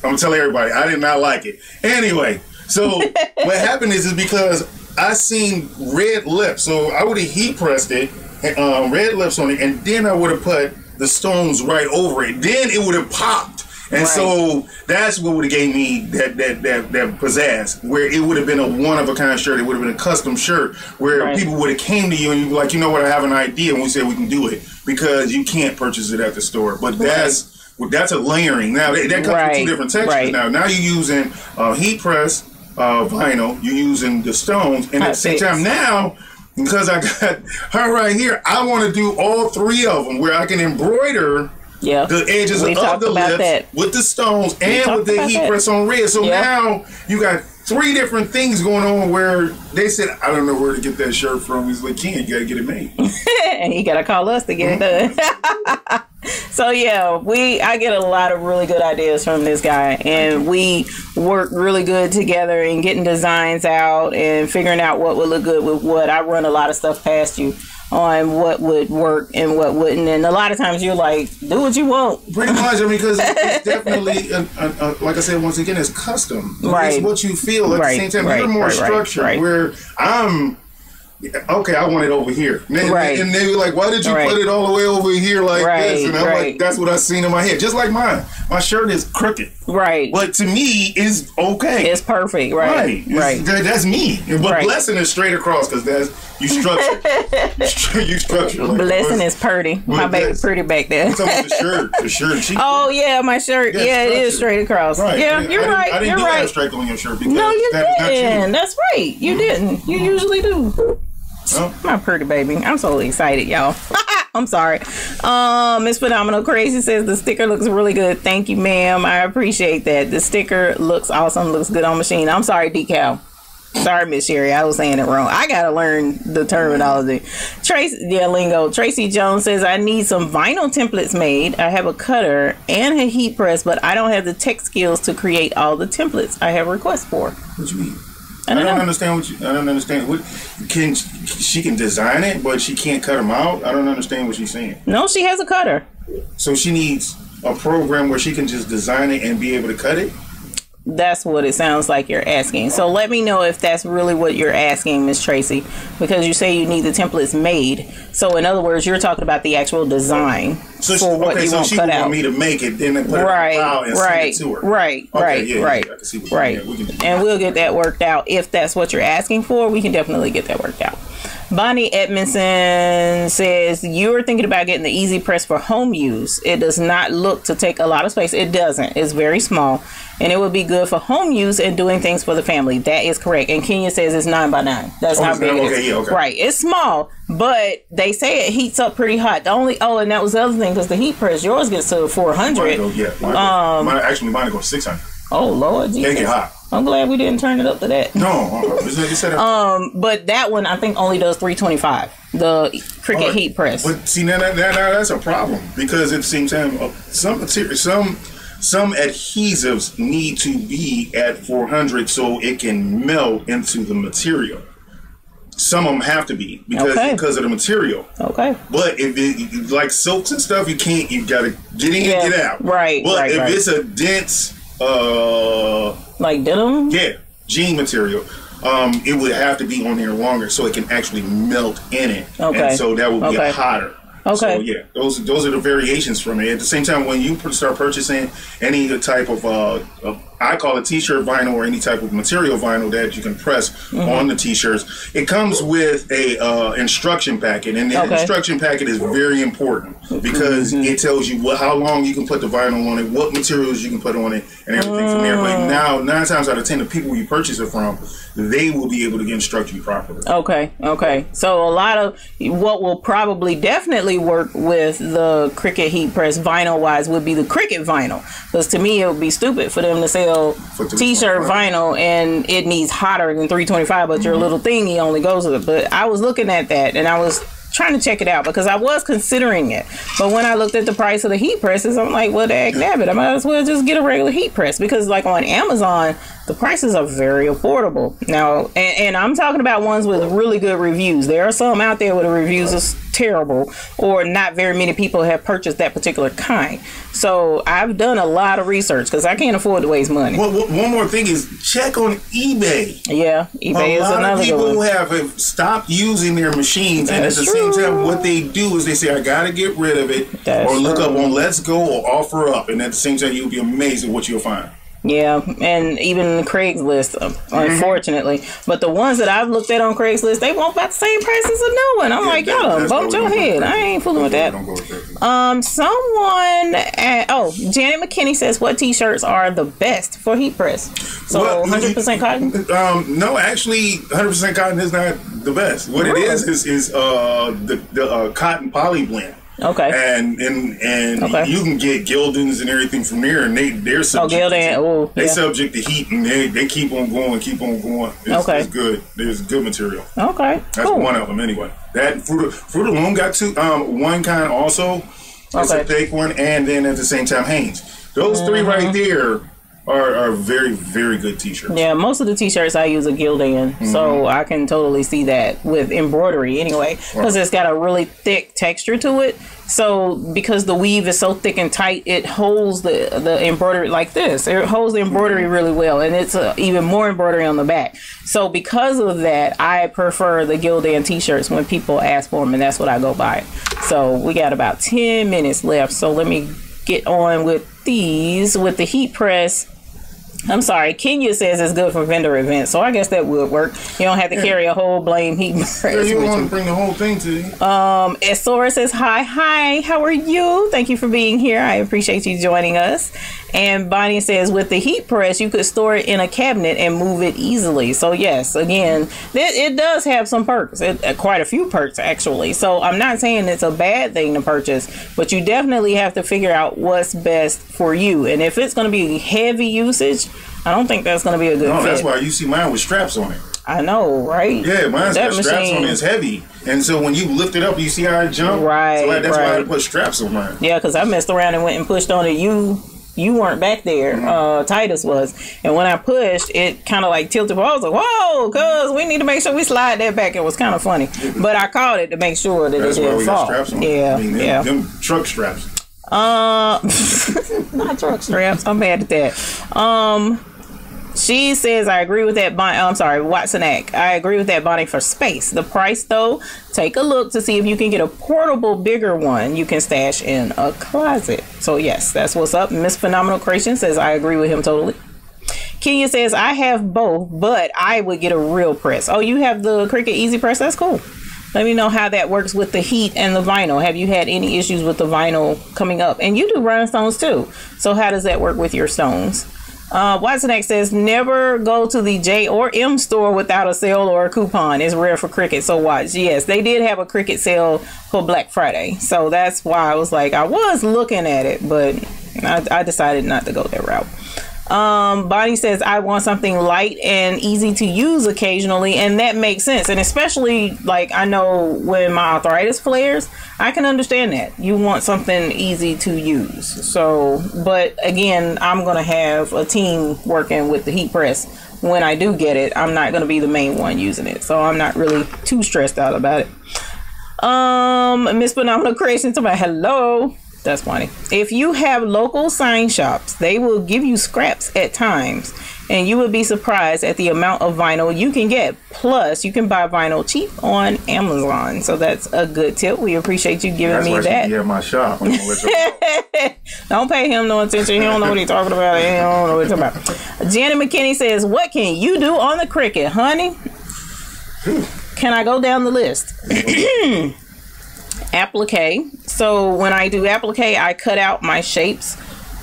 gonna tell everybody, I did not like it. Anyway, so what happened is because I seen red lips, so I would have heat pressed it, red lips on it, and then I would have put the stones right over it. Then it would have popped. And so that's what would have gave me that pizzazz, where it would have been a one-of-a-kind shirt. It would have been a custom shirt where people would have came to you and you'd be like, you know what, I have an idea, and we said we can do it, because you can't purchase it at the store. But that's a layering. Now, that comes with 2 different textures. Now you're using heat press vinyl, you're using the stones, and at the same time now, because I got her right here, I want to do all 3 of them, where I can embroider the edges of the lips with the stones and with the heat press on red. So now you got 3 different things going on, where they said, I don't know where to get that shirt from. He's like, Ken, you got to get it made. And you got to call us to get it done. So yeah, I get a lot of really good ideas from this guy, and we work really good together in getting designs out and figuring out what would look good with what. I run a lot of stuff past you on what would work and what wouldn't, and a lot of times you're like, do what you want. Pretty much, I mean, because it's definitely, like I said, once again, it's custom. Right. It's what you feel at the same time. You're more structured, where I'm, okay, I want it over here. And they were like, why did you put it all the way over here like this? And I'm like, that's what I seen in my head. Just like mine. My shirt is crooked. Right. But to me, it's okay. It's perfect. Right. That's me. But Blessing is straight across because that's, you structure. You structure. Like, Blessing is pretty. My baby pretty back there. I'm talking about the shirt. The shirt. Oh, yeah, my shirt. Yeah, it is straight across. Right. Yeah, you're right. I didn't do abstract on your shirt because no, you didn't. That's right. You didn't. You usually do. Oh. My pretty baby. I'm so excited, y'all. I'm sorry. Miss Phenomenal Crazy says the sticker looks really good. Thank you, ma'am. I appreciate that. The sticker looks awesome. Looks good on machine. I'm sorry, decal. Sorry, Miss Sherry. I was saying it wrong. I gotta learn the terminology. Lingo. Tracy Jones says I need some vinyl templates made. I have a cutter and a heat press, but I don't have the tech skills to create all the templates I have requests for. What you mean? I don't understand what I don't understand. She can design it, but she can't cut them out? I don't understand what she's saying. No, she has a cutter. So she needs a program where she can just design it and be able to cut it? That's what it sounds like you're asking. So let me know if that's really what you're asking, Miss Tracy, because you say you need the templates made. So in other words, you're talking about the actual design for what you want cut out. Want me to make it, then put it in a file and send it to her. Right. I can see what and we'll get that worked out. If that's what you're asking for, we can definitely get that worked out. Bonnie Edmondson says you're thinking about getting the Easy Press for home use. It does not look to take a lot of space. It doesn't. It's very small, and it would be good for home use and doing things for the family. That is correct. And Kenya says it's 9x9. That's how big it is. Right. It's small, but they say it heats up pretty hot. The only and that was the other thing, because the heat press, yours gets to 400. Mine goes 600. Oh Lord, Jesus. They get hot. I'm glad we didn't turn it up to that. No, but that one I think only does 325. The Cricut heat press. But see, now that's a problem, because at the same time, some adhesives need to be at 400 so it can melt into the material. Some of them have to be because of the material. Okay. But if it like silks and stuff, you can't. You gotta get in and get out. Right. But if it's a dense, like denim, jean material, it would have to be on there longer so it can actually melt in it. Okay. And so that would be hotter. Okay. So yeah, those are the variations from it. At the same time, when you start purchasing any type of I call it t-shirt vinyl or any type of material vinyl that you can press on the t-shirts, it comes with a instruction packet, and the instruction packet is very important because it tells you how long you can put the vinyl on it, what materials you can put on it, and everything from there. But now 9 times out of 10, the people you purchase it from, they will be able to instruct you properly. Okay. So a lot of what will probably definitely work with the Cricut heat press vinyl wise would be the Cricut vinyl, because to me it would be stupid for them to sell t-shirt vinyl and it needs hotter than 325, but your little thingy only goes with it. But I was looking at that and I was trying to check it out because I was considering it, but when I looked at the price of the heat presses, I'm like, well, dang nabbit, I might as well just get a regular heat press, because like on Amazon the prices are very affordable now, and I'm talking about ones with really good reviews. There are some out there where the reviews are terrible, or not very many people have purchased that particular kind. So I've done a lot of research because I can't afford to waste money. Well, one more thing is check on eBay. Yeah, eBay is another good one. A lot of people have stopped using their machines, and at the same time, what they do is they say, I gotta get rid of it, or look up on Let's Go or Offer Up, and at the same time, you'll be amazed at what you'll find. Yeah, and even Craigslist, unfortunately. But the ones that I've looked at on Craigslist, they want about the same price as a new one. I'm like, y'all done bumped your head. I ain't fooling with that. Janet McKinney says, what t-shirts are the best for heat press? So 100% cotton? No, actually, 100% cotton is not the best. What it is the cotton poly blend. Okay. And you can get Gildans and everything from there, and they're subject subject to heat, and they keep on going. It's good. There's good material. Okay. That's one of them anyway. That Fruit of Loom got one kind also. It's a thick one, and then at the same time Hanes. Those three right there are very, very good t-shirts. Yeah, most of the t-shirts I use are Gildan, so I can totally see that with embroidery anyway, because it's got a really thick texture to it. So because the weave is so thick and tight, it holds the embroidery like this. It holds the embroidery really well, and it's even more embroidery on the back. So because of that, I prefer the Gildan t-shirts when people ask for them, and that's what I go by. So we got about 10 minutes left, so let me get on with these with the heat press. I'm sorry, Kenya says it's good for vendor events, so I guess that would work. You don't have to carry a whole blame heat press. Yeah, you want to bring the whole thing to you. Esora says, hi, how are you? Thank you for being here. I appreciate you joining us. And Bonnie says, with the heat press, you could store it in a cabinet and move it easily. So yes, again, it does have some perks, quite a few perks actually. So I'm not saying it's a bad thing to purchase, but you definitely have to figure out what's best for you. And if it's going to be heavy usage, I don't think that's going to be a good fit. That's why you see mine with straps on it. I know, right? Yeah, mine's got straps on it. It's heavy. And so when you lift it up, you see how it jumps? Right, so that's why I put straps on mine. Yeah, because I messed around and went and pushed on it. You weren't back there. Titus was. And when I pushed, it kind of like tilted. I was like, whoa, cuz we need to make sure we slide that back. It was kind of funny. But I caught it to make sure that it didn't fall. Straps on yeah, I mean, them truck straps. Not truck straps. I'm mad at that. She says, I agree with that, Bonnie. I'm sorry, Watsonak. I agree with that, Bonnie, for space. The price, though, take a look to see if you can get a portable, bigger one you can stash in a closet. So, yes, that's what's up. Miss Phenomenal Creation says, I agree with him totally. Kenya says, I have both, but I would get a real press. Oh, you have the Cricut Easy Press? That's cool. Let me know how that works with the heat and the vinyl. Have you had any issues with the vinyl coming up? And you do Rhinestones, too. So, how does that work with your stones? Watsonak says, never go to the J or M store without a sale or a coupon. It's rare for Cricut, so watch. Yes, they did have a Cricut sale for Black Friday, so that's why I was like, I was looking at it, but I decided not to go that route. Bonnie says, I want something light and easy to use occasionally, and that makes sense. And especially, like, I know when my arthritis flares, I can understand that. You want something easy to use. So, but again, I'm going to have a team working with the heat press. When I do get it, I'm not going to be the main one using it. So I'm not really too stressed out about it. Miss Phenomenal Creation to my hello. That's funny. If you have local sign shops, they will give you scraps at times, and you would be surprised at the amount of vinyl you can get. Plus, you can buy vinyl cheap on Amazon. So that's a good tip. We appreciate you giving me that. Yeah, my shop. I'm gonna let you know. Don't pay him no attention. He don't know what he's talking about. He don't know what he's talking about. Janet McKinney says, what can you do on the Cricut, honey? Can I go down the list? Applique. So when I do applique, I cut out my shapes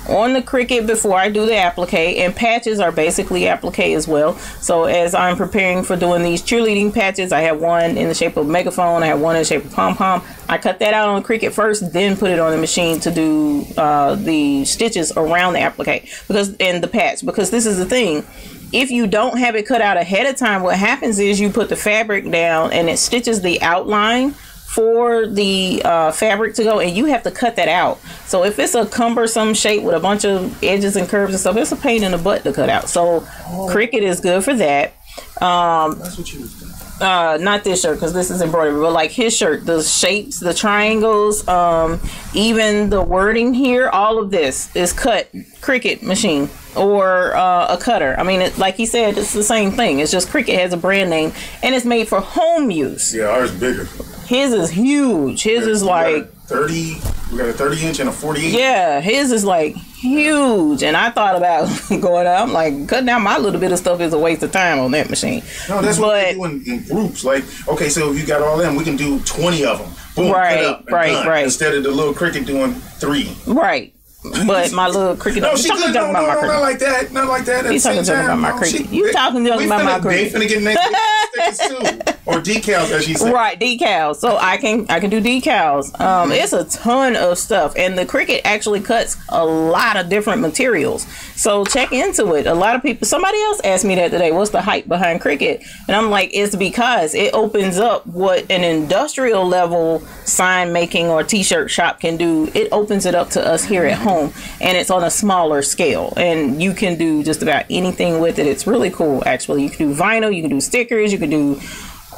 on the Cricut before I do the applique, and patches are basically applique as well. So as I'm preparing for doing these cheerleading patches, I have one in the shape of megaphone, I have one in the shape of pom-pom. I cut that out on the Cricut first, then put it on the machine to do the stitches around the applique and the patch, because this is the thing. If you don't have it cut out ahead of time, what happens is you put the fabric down and it stitches the outline for the fabric to go, and you have to cut that out. So if it's a cumbersome shape with a bunch of edges and curves and stuff, it's a pain in the butt to cut out. So Cricut is good for that. That's what you was doing. Not this shirt, because this is embroidery, but like his shirt, the shapes, the triangles, even the wording here, all of this is cut Cricut machine or a cutter. I mean, like he said, it's the same thing. It's just Cricut has a brand name and it's made for home use. Yeah, ours bigger. His is huge. His is like 30. We got a 30-inch and a 48. Yeah, his is like huge. And I thought about going out. I'm like, cutting out my little bit of stuff is a waste of time on that machine. No, that's what we do in groups. Like, okay, so if you got all them, we can do 20 of them. Boom, right, cut up right. Instead of the little Cricut doing 3. Right. But my little Cricut. No, she talking about my Cricut. Not like that. Not like that. He's talking about my Cricut. You talking about my Cricut. They finna get next stickers too. Or decals, as she said. Right, decals. So I can do decals. It's a ton of stuff, and the Cricut actually cuts a lot of different materials. So check into it. A lot of people. Somebody else asked me that today. What's the hype behind Cricut? And I'm like, it's because it opens up what an industrial level sign making or t-shirt shop can do. It opens it up to us here at home, and it's on a smaller scale. And you can do just about anything with it. It's really cool, actually. You can do vinyl. You can do stickers. You can do,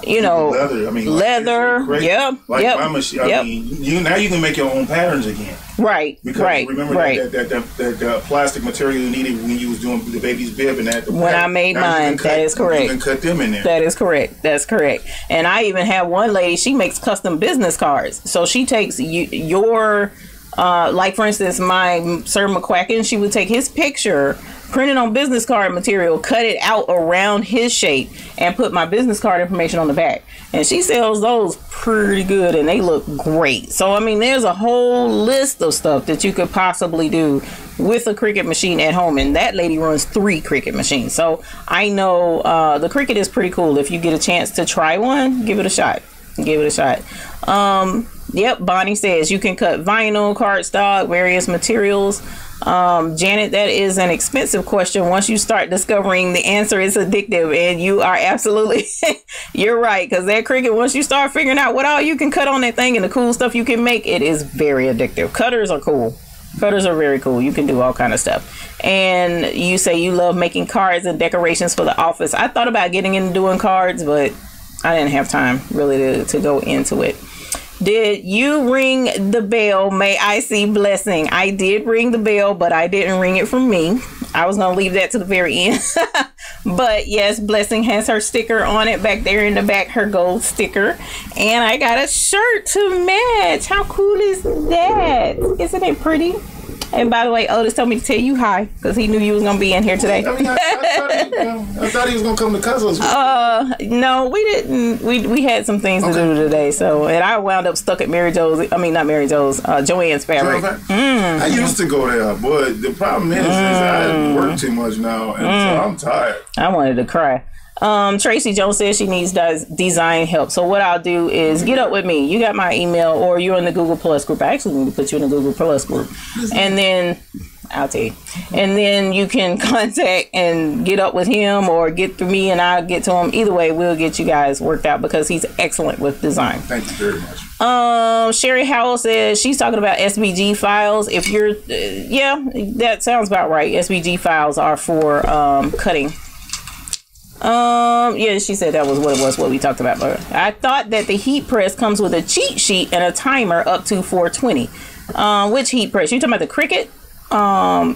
you know, leather. I mean, leather. Yep. Like yep. my machine. I mean, now you can make your own patterns again. Right. Because right. remember right. that plastic material you needed when you was doing the baby's bib and that. When I made mine, that is correct. You can cut them in there. That is correct. That's correct. And I even have one lady. She makes custom business cards. So she takes your. Like for instance, my Sir McQuacken, she would take his picture, print it on business card material, cut it out around his shape, and put my business card information on the back. And she sells those pretty good, and they look great. So I mean, there's a whole list of stuff that you could possibly do with a Cricut machine at home, and that lady runs 3 Cricut machines. So I know the Cricut is pretty cool. If you get a chance to try one, give it a shot. Give it a shot. Yep, Bonnie says you can cut vinyl, cardstock, various materials. Janet, that is an expensive question. Once you start discovering the answer is addictive, and you are absolutely, you're right, because that Cricut, once you start figuring out what all you can cut on that thing and the cool stuff you can make, it is very addictive. Cutters are cool. Cutters are very cool. You can do all kind of stuff. And you say you love making cards and decorations for the office. I thought about getting into doing cards, but I didn't have time really to go into it. Did you ring the bell? May I see Blessing? I did ring the bell, but I didn't ring it for me. I was going to leave that to the very end. But yes, Blessing has her sticker on it back there in the back, her gold sticker. And I got a shirt to match. How cool is that? Isn't it pretty? And by the way, Otis told me to tell you hi because he knew you was gonna be in here today. I mean, I thought he was gonna come to Cousins. No, we didn't. We had some things to do today, so and I wound up stuck at Mary Jo's. I mean, not Mary Jo's. Joann's Fabric. I used to go there, but the problem is I work too much now, and so I'm tired. I wanted to cry. Tracy Jones says she needs design help. So what I'll do is get up with me. You got my email, or you're in the Google Plus group. I actually need to put you in the Google Plus group, and then I'll tell you. And then you can contact and get up with him, or get through me, and I'll get to him. Either way, we'll get you guys worked out because he's excellent with design. Thank you very much. Sherry Howell says she's talking about SVG files. If you're, yeah, that sounds about right. SVG files are for cutting. Yeah, she said that was what it was, what we talked about. But I thought that the heat press comes with a cheat sheet and a timer up to 420. Which heat press? You talking about the Cricut?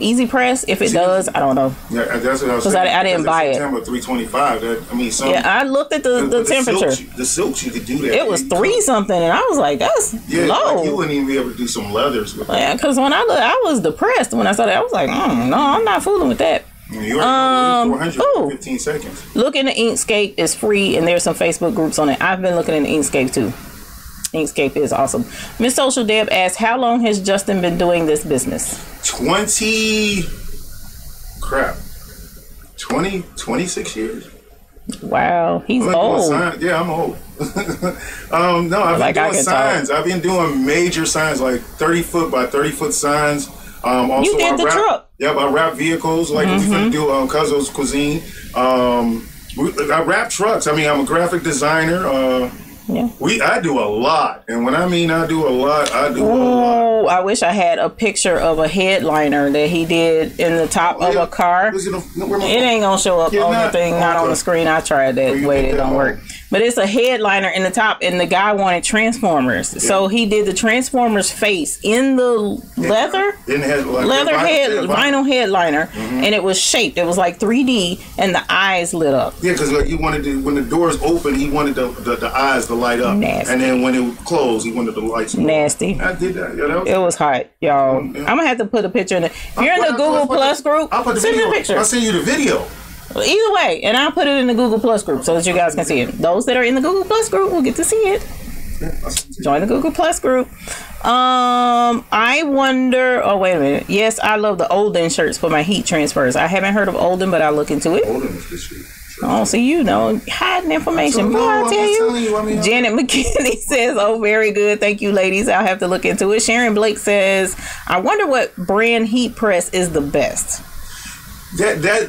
Easy press? If it does, I don't know. Yeah, that's what I was saying. I didn't buy it. September 325. I mean, yeah, I looked at the temperature. The silks, you could do that. It was 3 something, and I was like, that's low. Like you wouldn't even be able to do some leathers with that. Yeah, because when I was depressed when I saw that. I was like, no, I'm not fooling with that. You already 400 in 15 seconds. Look in the Inkscape. It's free, and there's some Facebook groups on it. I've been looking in the Inkscape too. Inkscape is awesome. Miss Social Deb asks, how long has Justin been doing this business? 26 years. Wow, he's old. Yeah, I'm old. No, I've been doing signs. I've been doing major signs, like 30 foot by 30 foot signs. Also, you did the truck. Yep, I wrap vehicles like we finna do Cuzzo's Cuisine. I wrap trucks. I mean, I'm a graphic designer. Yeah. I do a lot, and when I mean I do a lot, I do a lot. I wish I had a picture of a headliner that he did in the top of a car. It ain't gonna show up on the thing, not on the screen. I tried that way, it don't work. But it's a headliner in the top, and the guy wanted Transformers, so he did the Transformers face in the leather vinyl headliner, and it was shaped. It was like 3D, and the eyes lit up. Yeah, because he wanted to, when the doors open, he wanted the eyes to light up. Nasty. And then when it closed, he wanted the lights to nasty. I did that. Yeah, it was hot, y'all. I'm gonna have to put a picture in it. If you're in the Google Plus group, send me a picture. I'll send you the video. Either way, and I'll put it in the Google Plus group so that you guys can see it. Those that are in the Google Plus group will get to see it. Join the Google Plus group. I wonder. Oh, wait a minute. Yes, I love the Olden shirts for my heat transfers. I haven't heard of Olden, but I'll look into it. Olden is good shit. I don't see you know hiding information. Boy, I tell you. Janet McKinney says, "Oh, very good. Thank you, ladies. I'll have to look into it." Sharon Blake says, "I wonder what brand heat press is the best."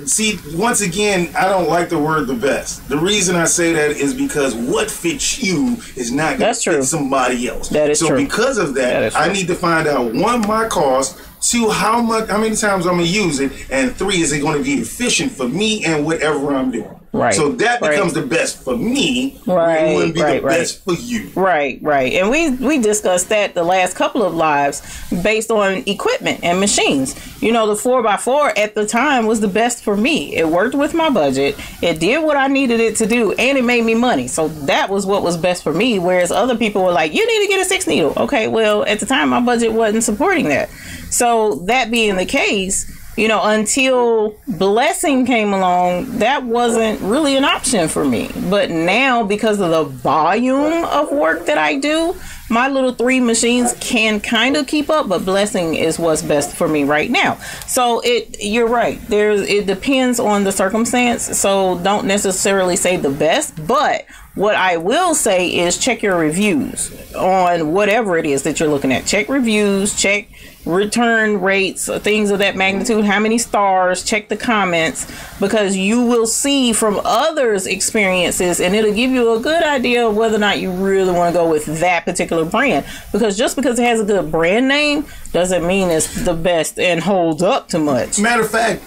See, once again, I don't like the word the best. The reason I say that is because what fits you is not going to fit somebody else. That is true. So because of that I need to find out, one, my cost, two, how many times I'm going to use it, and three, is it going to be efficient for me and whatever I'm doing. Right. So that becomes the best for me. Right. It wouldn't be the best for you. Right. And we discussed that the last couple of lives based on equipment and machines. You know, the 4x4 at the time was the best for me. It worked with my budget. It did what I needed it to do, and it made me money. So that was what was best for me. Whereas other people were like, you need to get a 6 needle. Okay, well, at the time my budget wasn't supporting that. So that being the case, you know, until Blessing came along, that wasn't really an option for me. But now, because of the volume of work that I do, my little 3 machines can kind of keep up, but Blessing is what's best for me right now. So you're right. It depends on the circumstance. So don't necessarily say the best, but what I will say is check your reviews on whatever it is that you're looking at. Check reviews, check return rates, things of that magnitude, how many stars, check the comments, because you will see from others' experiences, and it'll give you a good idea of whether or not you really want to go with that particular brand. Because just because it has a good brand name doesn't mean it's the best and holds up to much. Matter of fact,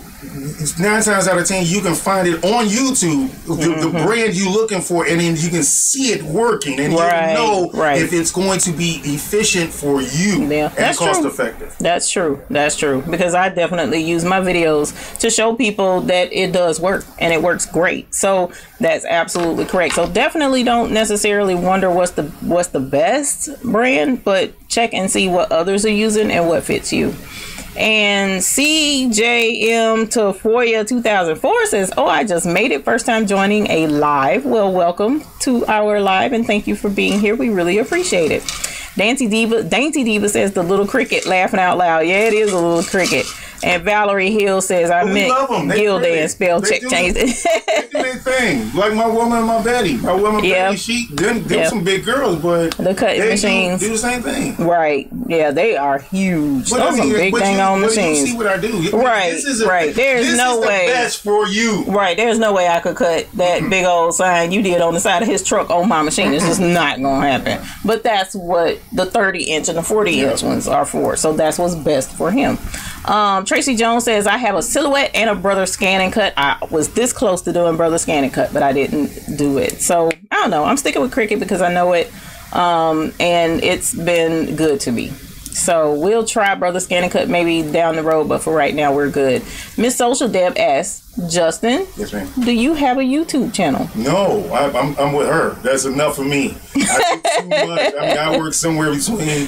9 times out of 10 you can find it on YouTube, the brand you're looking for, and then you can see it working, and you know if it's going to be efficient for you and cost effective. That's true. Because I definitely use my videos to show people that it does work, and it works great. So that's absolutely correct. So definitely don't necessarily wonder what's the best brand, but check and see what others are using and what fits you. And CJM Tafoya 2004 says, "Oh, I just made it. First time joining a live. Well, welcome to our live, and thank you for being here. We really appreciate it." Dainty Diva says, "The little cricket laughing out loud." Yeah, it is a little cricket. And Valerie Hill says, "I meant Gildan and spell check changed it." They do their thing. Like my woman and my Betty. My woman Betty, she them some big girls, but the cutting machines do the same thing. Right. Yeah, they are huge. Those are some big dang on machines. You see what I do. Right. There's no way. The best for you. Right. There's no way I could cut that big old sign you did on the side of his truck on my machine. It's just not gonna happen. But that's what the 30-inch and the 40-inch ones are for. So that's what's best for him. Tracy Jones says, "I have a silhouette and a brother scan and cut. I was this close to doing brother scan and cut, but I didn't do it." So I don't know. I'm sticking with Cricut because I know it, and it's been good to me. So we'll try brother scan and cut maybe down the road, but for right now we're good. Miss Social Deb asks, "Justin, yes, ma'am, do you have a YouTube channel?" No, I'm with her. That's enough for me. I do too much. I mean, I work somewhere between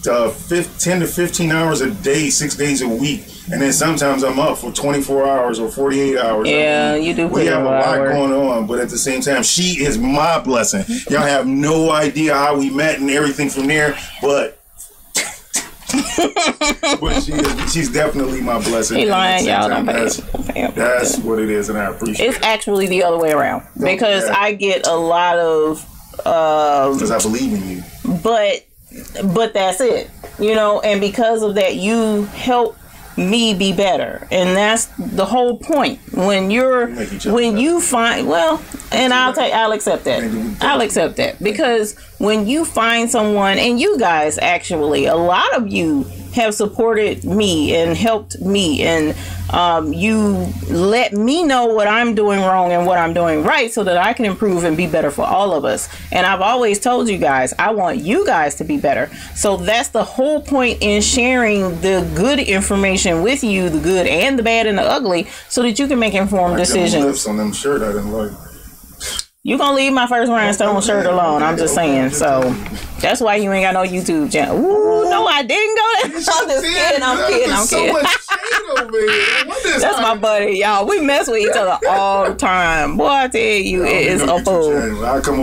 10 to 15 hours a day, 6 days a week, and then sometimes I'm up for 24 hours or 48 hours. Yeah, I mean, you do. We have a lot going on, but at the same time, she is my blessing. Y'all have no idea how we met and everything from there, but she's definitely my blessing. He lying, y'all. That's what it is, and I appreciate it. It's actually the other way around, because I get a lot of because I believe in you. But that's it, you know, and because of that, you help me be better, and that's the whole point. When you find, well, and I'll accept that, because when you find someone, and you guys actually, a lot of you have supported me and helped me, and you let me know what I'm doing wrong and what I'm doing right, so that I can improve and be better for all of us. And I've always told you guys, I want you guys to be better. So that's the whole point in sharing the good information with you, the good and the bad and the ugly, so that you can make informed decisions. Lips on them shirt I didn't like. You gonna leave my first Rhinestone shirt alone. I'm just saying. So that's why you ain't got no YouTube channel. Ooh, no, I didn't go there. I'm just kidding. I'm kidding. So much shade over here. That's my buddy, y'all. We mess with each other all the time. Boy, I tell you, it is a fool.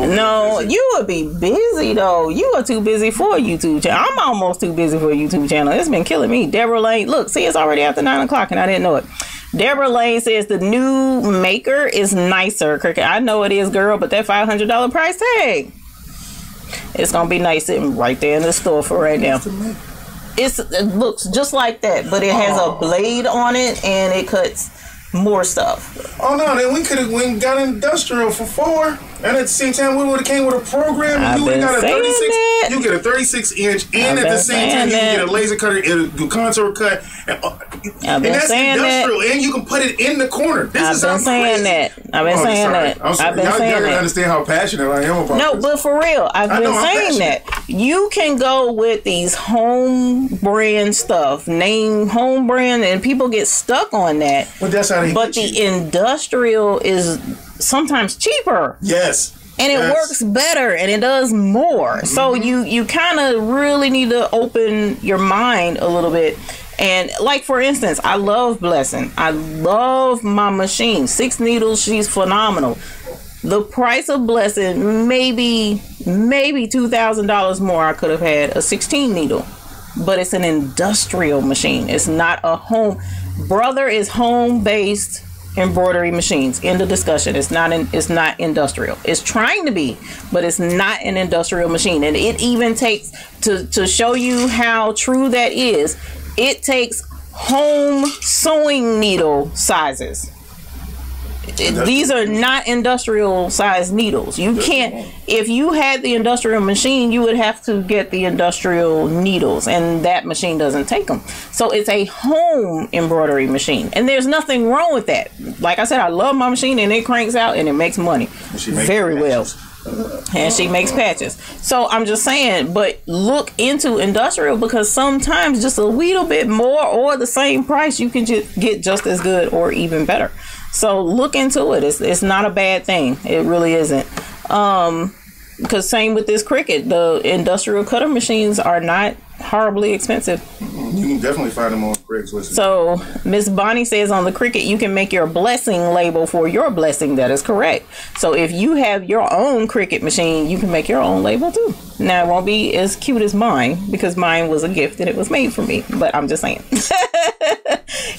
No, you would be busy though. You are too busy for a YouTube channel. I'm almost too busy for a YouTube channel. It's been killing me. Deborah Lane. Look, see, it's already after 9 o'clock and I didn't know it. Deborah Lane says the new maker is nicer. Cricut, I know it is, girl, but that $500 price tag, it's gonna be nice sitting right there in the store for right now. It looks just like that, but it has a blade on it and it cuts more stuff. Oh no, then we could have got industrial for $4, and at the same time we would have came with a program, and you would have got a 36. You get a 36-inch, and at the same time you can get a laser cutter, a contour cut, and that's industrial, and you can put it in the corner. I've been saying that. I've been saying that. Understand how passionate I am about this. But for real, I've been saying that. You can go with these home brand stuff, name home brand, and people get stuck on that. But that's how they. But the industrial is sometimes cheaper. Yes. And it works better and it does more. Mm-hmm. So you kind of really need to open your mind a little bit. And like, for instance, I love Blessing. I love my machine. 6 needles, she's phenomenal. The price of Blessing, maybe $2,000 more, I could have had a 16 needle. But it's an industrial machine. It's not a home. Brother is home-based embroidery machines. End of discussion. It's not industrial. It's trying to be, but it's not an industrial machine. And it even takes, to show you how true that is, it takes home sewing needle sizes. These are not industrial size needles. You can't, if you had the industrial machine, you would have to get the industrial needles, and that machine doesn't take them. So it's a home embroidery machine, and there's nothing wrong with that. Like I said, I love my machine, and it cranks out and it makes money very well. And she makes patches. So I'm just saying, but look into industrial, because sometimes just a little bit more or the same price, you can just get just as good or even better. So look into it. It's not a bad thing. It really isn't. Because same with this Cricut, the industrial cutter machines are not horribly expensive. You can definitely find them on Craigslist. So Miss Bonnie says on the Cricut, you can make your blessing label for your blessing. That is correct. So if you have your own Cricut machine, you can make your own label too. Now it won't be as cute as mine, because mine was a gift and it was made for me, but I'm just saying.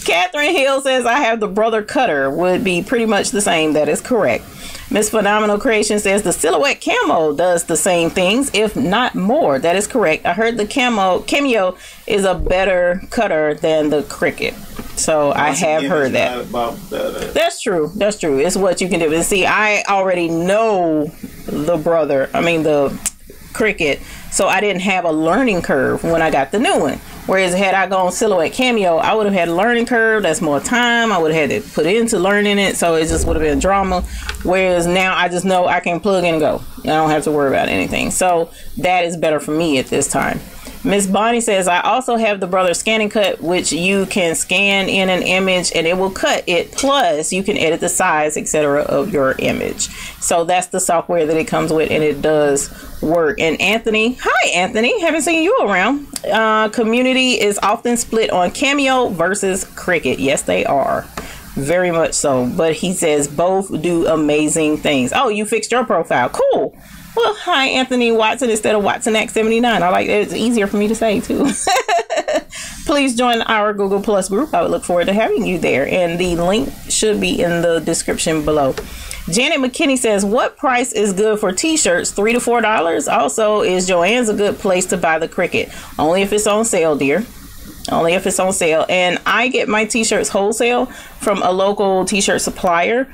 Catherine Hill says I have the brother cutter, would be pretty much the same. That is correct. Miss Phenomenal Creation says the Silhouette Camo does the same things, if not more. That is correct. I heard the Cameo is a better cutter than the Cricut. So I have heard that. That's true. That's true. It's what you can do. And see, I already know the Cricut, so I didn't have a learning curve when I got the new one. Whereas had I gone Silhouette Cameo, I would have had a learning curve. That's more time. I would have had to put into learning it, so it just would have been drama. Whereas now I just know I can plug in and go. I don't have to worry about anything. So that is better for me at this time. Miss Bonnie says, I also have the Brother Scan and Cut, which you can scan in an image and it will cut it. Plus, you can edit the size, etc. of your image. So that's the software that it comes with, and it does work. And Anthony, hi Anthony, haven't seen you around. Community is often split on Cameo versus Cricut. Yes, they are. Very much so. But he says both do amazing things. Oh, you fixed your profile. Cool. Well, hi, Anthony Watson instead of WatsonX79. I like it. It's easier for me to say, too. Please join our Google Plus group. I would look forward to having you there. And the link should be in the description below. Janet McKinney says, what price is good for t-shirts? $3 to $4. Also, is Joann's a good place to buy the Cricut? Only if it's on sale, dear. Only if it's on sale. And I get my t-shirts wholesale from a local t-shirt supplier.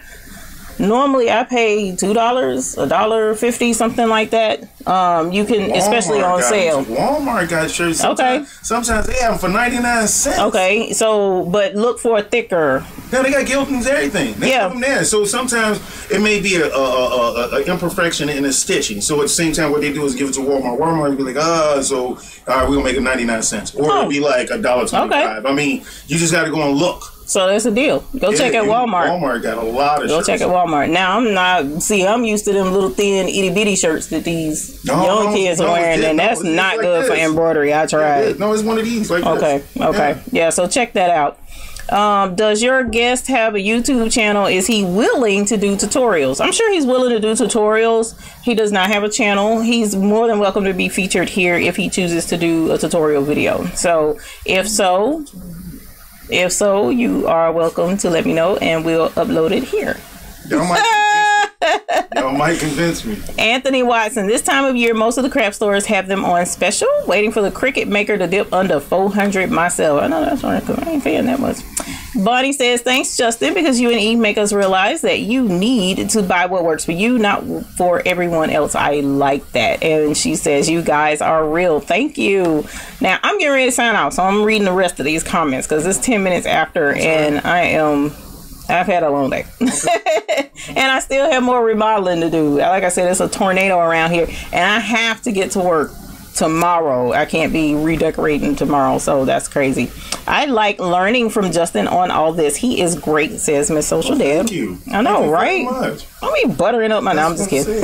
Normally I pay $2, $1.50, something like that. You can, especially on sale. Walmart got shirts. Sometimes they have them for 99 cents. Okay, so but look for a thicker. Yeah, they got giltons, everything. They have them there. So sometimes it may be a imperfection in the stitching. So at the same time, what they do is give it to Walmart. Walmart will be like, all right, we're gonna make it 99 cents, or it'll be like $1.25. Okay. I mean, you just got to go and look. So that's a deal. Go check at Walmart. Walmart got a lot of shirts. Go check at Walmart. Now, I'm used to them little thin itty bitty shirts that these young kids are wearing, and that's not like good for embroidery. I tried. No, it's one of these. Like okay. Yeah, so check that out. Does your guest have a YouTube channel? Is he willing to do tutorials? I'm sure he's willing to do tutorials. He does not have a channel. He's more than welcome to be featured here if he chooses to do a tutorial video. So, if so, If so, you are welcome to let me know and we'll upload it here. Y'all might convince me. Anthony Watson, this time of year, most of the craft stores have them on special. Waiting for the Cricut maker to dip under 400 myself. I know that's right, because I ain't paying that much. Bonnie says, thanks, Justin, because you and Eve make us realize that you need to buy what works for you, not for everyone else. I like that. And she says, you guys are real. Thank you. Now, I'm getting ready to sign off, so I'm reading the rest of these comments because it's 10 minutes after, and I've had a long day. Okay. And I still have more remodeling to do. Like I said, it's a tornado around here, and I have to get to work tomorrow. I can't be redecorating tomorrow, so that's crazy. I like learning from Justin on all this. He is great, says Miss Social Deb. Thank you. I know, thank right? I mean, buttering up my... No, I'm just kidding.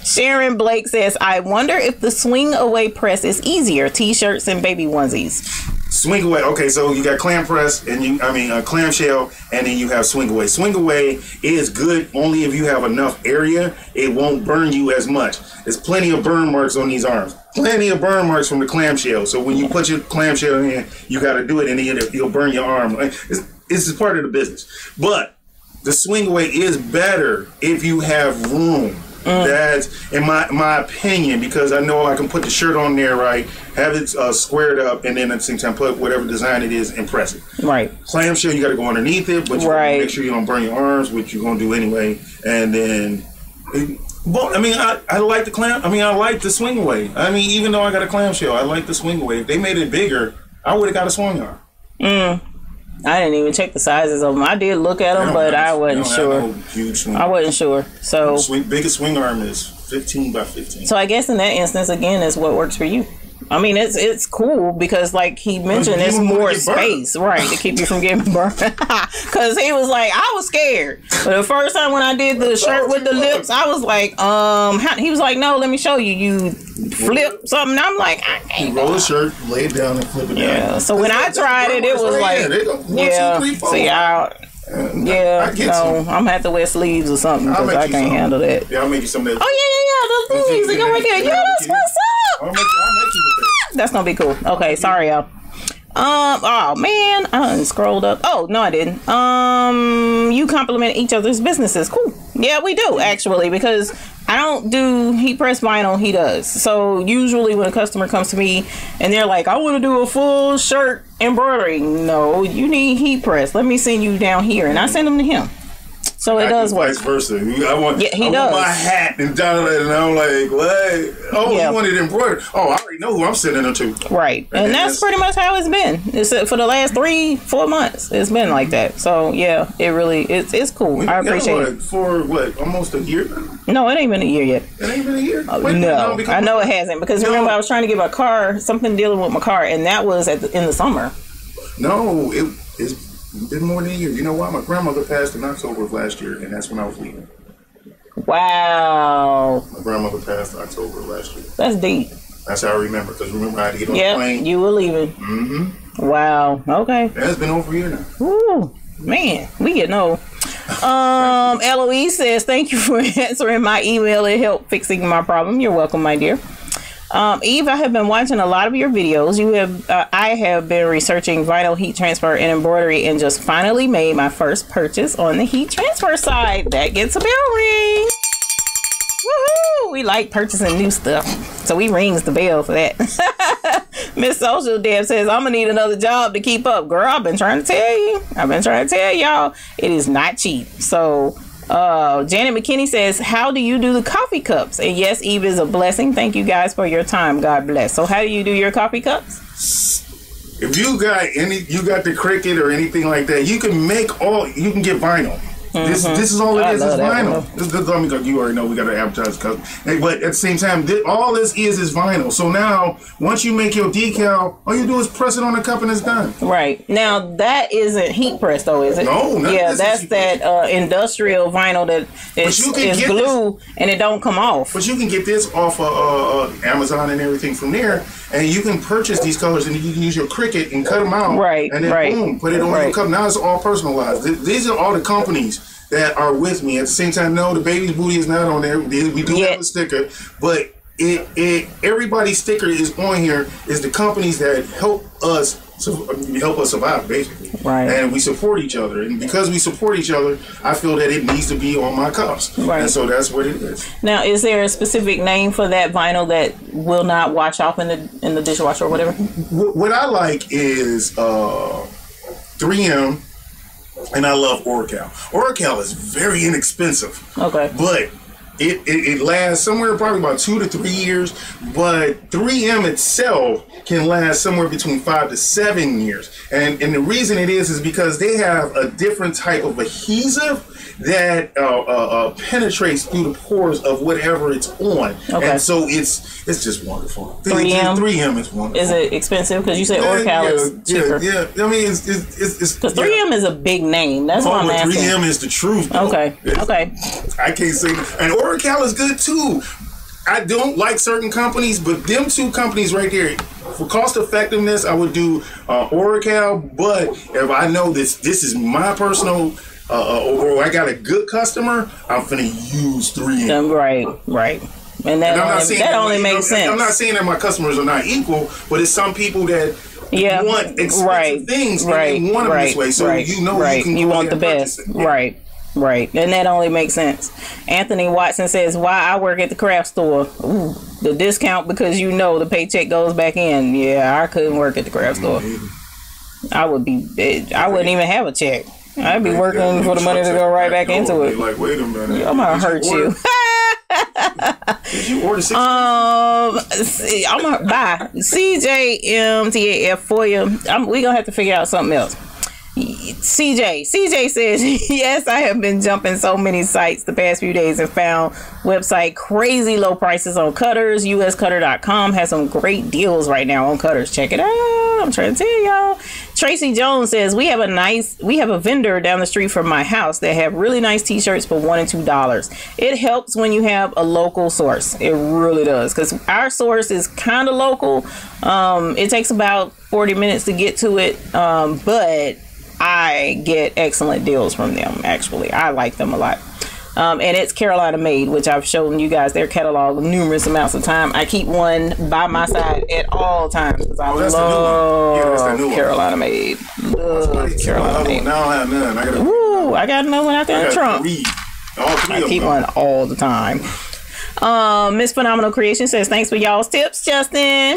Sharon Blake says, I wonder if the swing away press is easier. T-shirts and baby onesies. Swing away. Okay, so you got clam press and clamshell, and then you have swing away. Swing away is good only if you have enough area. It won't burn you as much. There's plenty of burn marks on these arms. Plenty of burn marks from the clamshell. So when you put your clamshell in, you got to do it, and it'll burn your arm. It's part of the business. But the swing away is better if you have room. That's in my opinion, because I know I can put the shirt on there, right, have it squared up, and then at the same time put whatever design it is and press it. Right. Clamshell, you got to go underneath it, but you got to make sure you don't burn your arms, which you're going to do anyway. And then, well, I mean, I like the I like the swing away. I mean, even though I got a clamshell, I like the swing away. If they made it bigger, I would have got a swing arm. I didn't even check the sizes of them. I did look at them, but I wasn't sure. No huge swing I wasn't sure. So biggest swing arm is 15 by 15. So I guess in that instance, again, is what works for you. I mean, it's cool because, like he mentioned, it's more space, right, to keep you from getting burned. Because he was like, I was scared. But the first time when I did the shirt with the lips, I was like, he was like, no, let me show you. You flip something. I'm like, I can't. You roll the shirt, lay it down, and flip it down. Yeah. So when I tried it, it was like, I'm gonna have to wear sleeves or something because I can't handle that. Yeah, I'll make you some of that. Oh yeah, the sleeves that go right there. Yeah, that's what's up. I'll make you with that. That's gonna be cool. Okay, sorry y'all. Oh man, I scrolled up. Oh no, I didn't. You compliment each other's businesses. Cool. Yeah, we do actually, because I don't do heat press vinyl. He does. So usually when a customer comes to me and they're like, I want to do a full shirt embroidery. No, you need heat press. Let me send you down here, and I send them to him. So it does work. Vice versa. I want does. my hat and down there, and I'm like, what? Oh, you wanted embroidered? Oh, I already know who I'm sending them to. Right, and that's pretty much how it's been. It's for the last 3-4 months. It's been like that. So yeah, it really it's cool. I appreciate it. For what? Almost a year now? No, it ain't been a year yet. It ain't been a year. No, I know it hasn't, because remember I was trying to get my car, something dealing with my car, and that was in the summer. No, it's been more than a year. You know why? My grandmother passed in October of last year, and that's when I was leaving. Wow. My grandmother passed in October of last year. That's deep. That's how I remember, because remember I had to get on the plane. You were leaving. Mm-hmm. Wow. Okay. It's been over a year now. Ooh, man, we getting old. Eloise says, thank you for answering my email. It helped fixing my problem. You're welcome, my dear. Eve, I have been watching a lot of your videos. I have been researching vinyl heat transfer and embroidery, and just finally made my first purchase on the heat transfer side. That gets a bell ring. Woohoo! We like purchasing new stuff, so we rings the bell for that. Miss Social Deb says, I'm gonna need another job to keep up. Girl, I've been trying to tell you. I've been trying to tell y'all, it is not cheap. So Janet McKinney says, how do you do the coffee cups? And yes, Eve is a blessing. Thank you guys for your time. God bless. So how do you do your coffee cups? If you got the Cricut or anything like that, you can get vinyl. This is all it is vinyl. You already know we got to advertise, but at the same time, all this is vinyl. So now, once you make your decal, all you do is press it on the cup and it's done. Right. Now, that isn't heat press though, is it? No. That's that industrial vinyl that is glue and it don't come off. But you can get this off of Amazon and everything from there, and you can purchase these colors and you can use your Cricut and cut them out. Right. And then boom, put it on your cup. Now it's all personalized. These are all the companies that are with me. At the same time, no, the baby's booty is not on there. We do have a sticker, but everybody's sticker is on here. Is the companies that help us help us survive, basically. Right. And we support each other. And because we support each other, I feel that it needs to be on my cups. Right. And so that's what it is. Now, is there a specific name for that vinyl that will not wash off in the dishwasher or whatever? What I like is 3M, and I love Oracal. Oracal is very inexpensive. Okay. But it lasts somewhere probably about 2 to 3 years, but 3M itself can last somewhere between 5 to 7 years. And the reason it is because they have a different type of adhesive that penetrates through the pores of whatever it's on. Okay. And so it's just wonderful. 3M is wonderful. Is it expensive? Because you say Oracal is cheaper. Yeah. I mean, it's because 3M is a big name. That's what I'm asking. 3M is the truth. Though. Okay. I can't say. And Oracal is good too. I don't like certain companies, but them two companies right there, for cost effectiveness, I would do Oracal. But if I know this is my personal, or I got a good customer, I'm finna use 3M. Right. And that only makes sense. I'm not saying that my customers are not equal, but it's some people that want expensive things and they want them this way. So you want the best. Right. And that only makes sense. Anthony Watson says, why I work at the craft store. Ooh, the discount because the paycheck goes back in. Yeah, I couldn't work at the craft store. I wouldn't even have a check. I'd be working for the money to go right back into it. Like, wait a minute. I'm gonna hurt you. Did you order 6? I'm gonna buy CJMTAF for you. We gonna have to figure out something else. CJ says, yes, I have been jumping so many sites the past few days and found website crazy low prices on cutters. uscutter.com has some great deals right now on cutters. Check it out. I'm trying to tell y'all. Tracy Jones says, we have a vendor down the street from my house that have really nice t-shirts for $1 and $2. It helps when you have a local source. It really does, because our source is kind of local. It takes about 40 minutes to get to it, but I get excellent deals from them. Actually, I like them a lot. And it's Carolina made, which I've shown you guys their catalog numerous amounts of time. I keep one by my side at all times because I love Carolina made. Love Carolina made. Now I have none. I got another one out there in the trunk. I keep one all the time. Miss Phenomenal Creation says, thanks for y'all's tips, Justin.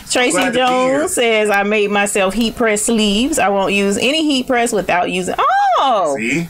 Tracy Jones says, I made myself heat press sleeves. I won't use any heat press without using. Oh! See?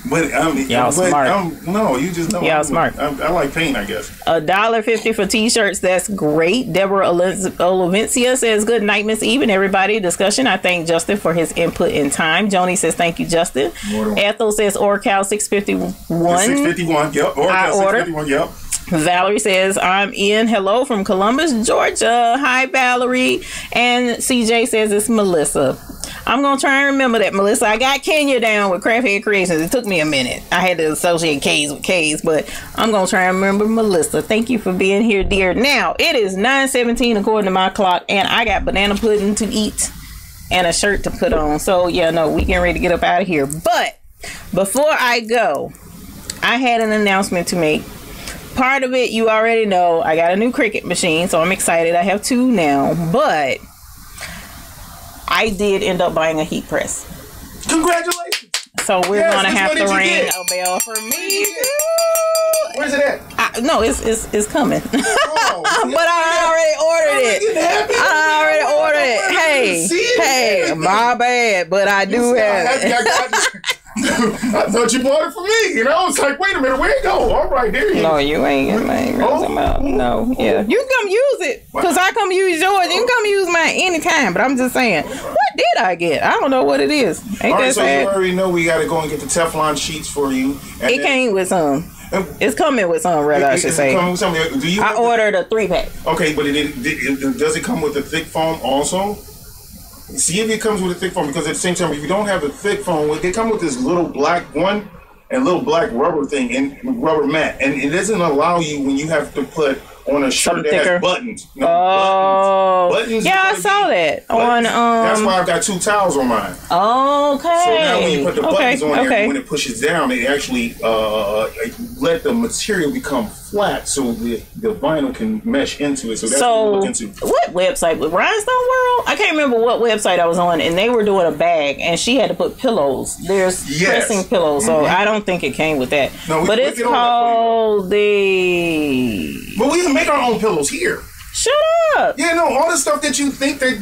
But y'all smart. No, you just know. Y'all smart. I like paint, I guess. $1.50 for t-shirts. That's great. Deborah Olevencia says, good night, Miss Eve and everybody. Discussion. I thank Justin for his input in time. Joni says, thank you, Justin. Ethel says, Oracal 651. 651, yep. Oracal 651, yep. Valerie says, I'm in. Hello from Columbus, Georgia. Hi, Valerie. And CJ says, it's Melissa. I'm going to try and remember that, Melissa. I got Kenya down with Craft Head Creations. It took me a minute. I had to associate K's with K's, but I'm going to try and remember Melissa. Thank you for being here, dear. Now, it is 9:17 according to my clock, and I got banana pudding to eat and a shirt to put on. So, yeah, no, we getting ready to get up out of here. But before I go, I had an announcement to make. Part of it, you already know, I got a new Cricut machine, so I'm excited. I have 2 now, but I did end up buying a heat press. Congratulations! So we're gonna have to ring a bell for me. Where's it at? No, it's coming. Oh, but I already ordered it. I already ordered it. Hey, my bad, but I do have it. I thought you bought it for me. It's like, wait a minute, where'd it go? All right, there you go. No, you ain't. No, yeah. You come use it, because I come use yours. You can come use mine anytime, but I'm just saying, what did I get? I don't know what it is. Ain't all right, that so sad? You already know we got to go and get the Teflon sheets for you. And it came with some. It's coming with some, rather, I should say. I ordered a 3-pack. Okay, but does it come with the thick foam also? See if it comes with a thick foam, because at the same time, if you don't have the thick foam, they come with this little black one and little black rubber thing and rubber mat, and it doesn't allow you when you have to put on a shirt that has buttons. No, buttons. Yeah, I saw that on. That's why I've got 2 towels on mine. Okay. So now when you put the buttons on there, when it pushes down, it actually let the material become flat so the vinyl can mesh into it. So that's what we look into. What website? Rhinestone World? I can't remember what website I was on, and they were doing a bag, and she had to put pillows. There's pressing pillows, so I don't think it came with that. No, but it's called the... But we can make our own pillows here. Shut up. Yeah, no, all the stuff that you think that...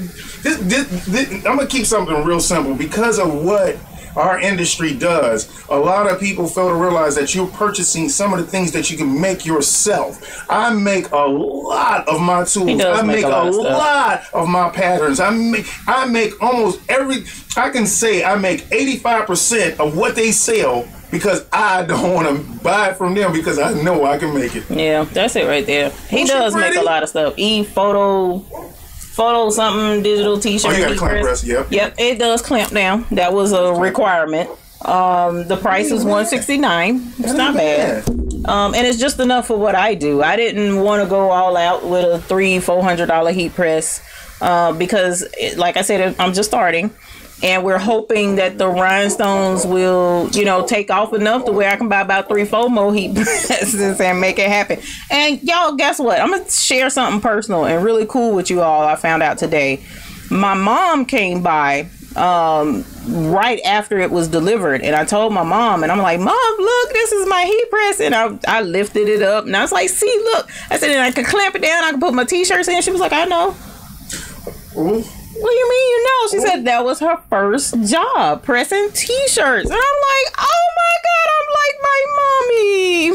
I'm going to keep something real simple. Because of what our industry does, a lot of people fail to realize that you're purchasing some of the things that you can make yourself. I make a lot of my tools. I make a lot of my patterns. I make almost every... I can say I make 85% of what they sell because I don't want to buy it from them because I know I can make it. Yeah, that's it right there. He does make a lot of stuff. Photo something, digital t-shirt. Oh, you got a clamp press, yep. Yep, it does clamp down. That was a requirement. The price is $169. It's not bad. And it's just enough for what I do. I didn't want to go all out with a $300-400 heat press because, like I said, I'm just starting. And we're hoping that the rhinestones will, you know, take off enough to where I can buy about 3-4 more heat presses and make it happen. And y'all, guess what? I'm going to share something personal and really cool with you all I found out today. My mom came by right after it was delivered. And I told my mom, and I'm like, Mom, look, this is my heat press. And I lifted it up. And I was like, see, look. I said, and I could clamp it down. I could put my t-shirts in. She was like, I know. Ooh. What do you mean you know? She said that was her first job, pressing t-shirts. And I'm like, oh my God, I'm like my mommy.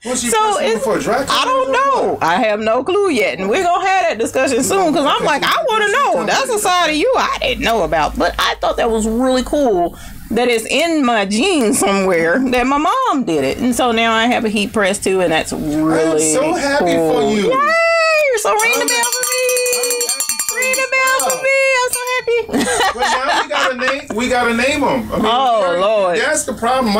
Was she pressing for a dry cleaner? I don't know. I have no clue yet. And we're going to have that discussion soon because I'm like, I want to know. That's a side of you I didn't know about. But I thought that was really cool that it's in my genes somewhere that my mom did it. And so now I have a heat press too, and that's really I'm so happy for you. Yay! So ring the bell for me. Ring the bell for me. I'm so happy. But now we gotta name them. I mean, Lord. That's the problem.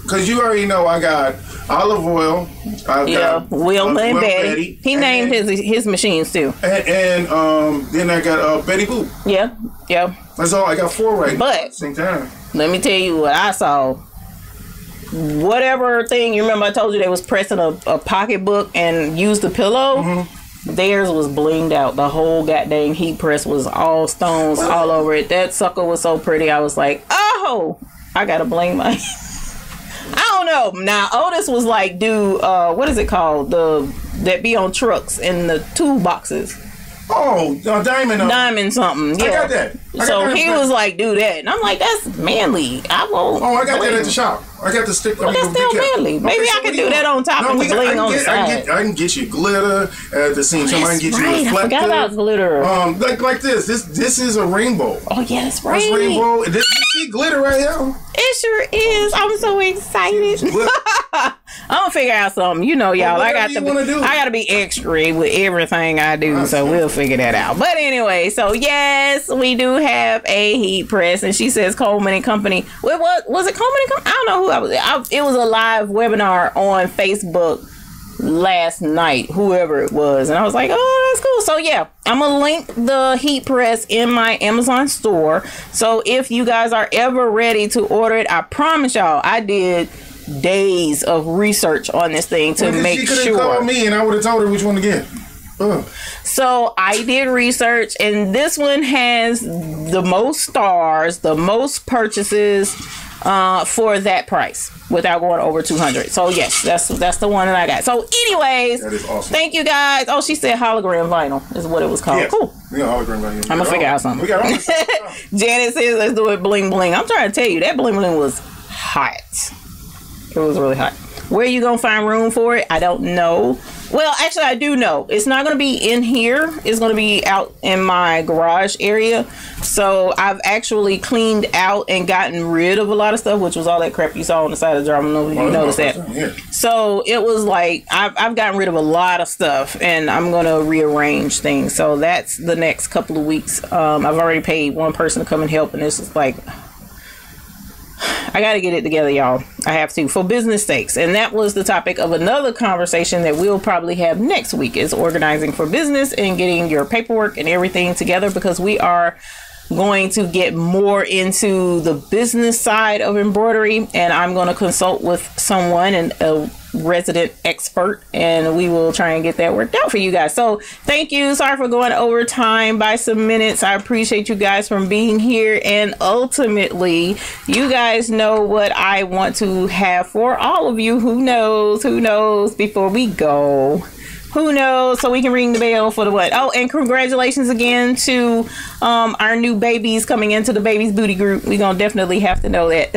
Because you already know I got olive oil. I got Will and Betty. He named his machines too. And then I got Betty Boop. Yeah. That's all. I got 4 right now at the same time. Let me tell you what I saw. Whatever thing, you remember I told you they was pressing a pocketbook and used the pillow? Theirs was blinged out. The whole goddamn heat press was all stones all over it. That sucker was so pretty. I was like, oh, I gotta bling my... I don't know. Now, Otis was like, dude, what is it called? That be on trucks in the toolboxes. Oh, diamond something. Yeah. I got that. So he was like, do that. And I'm like, that's manly. I won't. Oh, I got that at the shop. I got the stick. But that's still manly. Maybe I can do that on top of the bling on the side. I can get you glitter at the same time. I can get you reflective. I forgot about glitter. Like this. This is a rainbow. Oh, yeah, it's rainbow. That's rainbow. You see glitter right here? It sure is. I'm so excited. I'm gonna figure out something. You know, y'all. I got to be extra with everything I do. So we'll figure that out. But anyway, so yes, we do have a heat press, and she says Coleman and Company. What was it? Coleman and Company? I don't know who it was a live webinar on Facebook last night, whoever it was, and I was like, oh, that's cool. So yeah, I'm gonna link the heat press in my Amazon store. So if you guys are ever ready to order it, I promise y'all, I did days of research on this thing to make sure. She could have called me and I would have told her which one to get. So I did research, and this one has the most stars, the most purchases for that price without going over 200. So yes, that's the one that I got. So anyways, that is awesome. Thank you guys. Oh, she said hologram vinyl is what it was called. Yes. Cool. Yeah, hologram vinyl. I'm gonna figure out something. We got Janet says let's do it bling bling. I'm trying to tell you that bling bling was hot. It was really hot. Where you gonna find room for it? I don't know. Well, actually, I do know. It's not going to be in here. It's going to be out in my garage area. So I've actually cleaned out and gotten rid of a lot of stuff, which was all that crap you saw on the side of the jar. I don't know if you noticed that. So it was like I've gotten rid of a lot of stuff, and I'm going to rearrange things. So that's the next couple of weeks. I've already paid one person to come and help, and this is like... I got to get it together, y'all. I have to, for business sakes. And that was the topic of another conversation that we'll probably have next week, is organizing for business and getting your paperwork and everything together, because we are going to get more into the business side of embroidery, and I'm going to consult with someone, and resident expert, and we will try and get that worked out for you guys. So thank you. Sorry for going over time by some minutes. I appreciate you guys from being here, and ultimately you guys know what I want to have for all of you. Who knows before we go, who knows, so we can ring the bell for the what. Oh, and congratulations again to our new babies coming into the Babies Booty group. We're gonna definitely have to know that.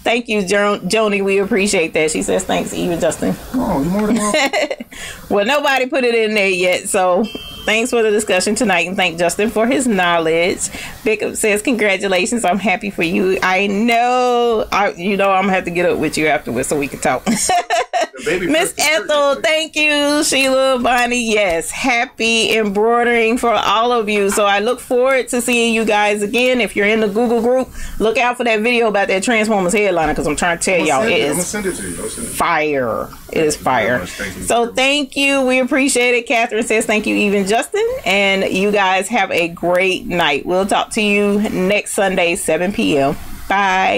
Thank you, Joni. We appreciate that. She says thanks, even Justin. Oh, you're more than welcome. Well, nobody put it in there yet, so thanks for the discussion tonight, and thank Justin for his knowledge. Bickup says congratulations. I'm happy for you. I know. I'm gonna have to get up with you afterwards so we can talk. Miss Ethel, thank you. Sheila, Bonnie, yes, happy embroidering for all of you. So I look forward to seeing you guys again. If you're in the Google group, look out for that video about that Transformers headliner, because I'm trying to tell y'all, it is fire. It is fire. So thank you. We appreciate it. Catherine says thank you, even Justin. And you guys have a great night. We'll talk to you next Sunday, 7 p.m. Bye.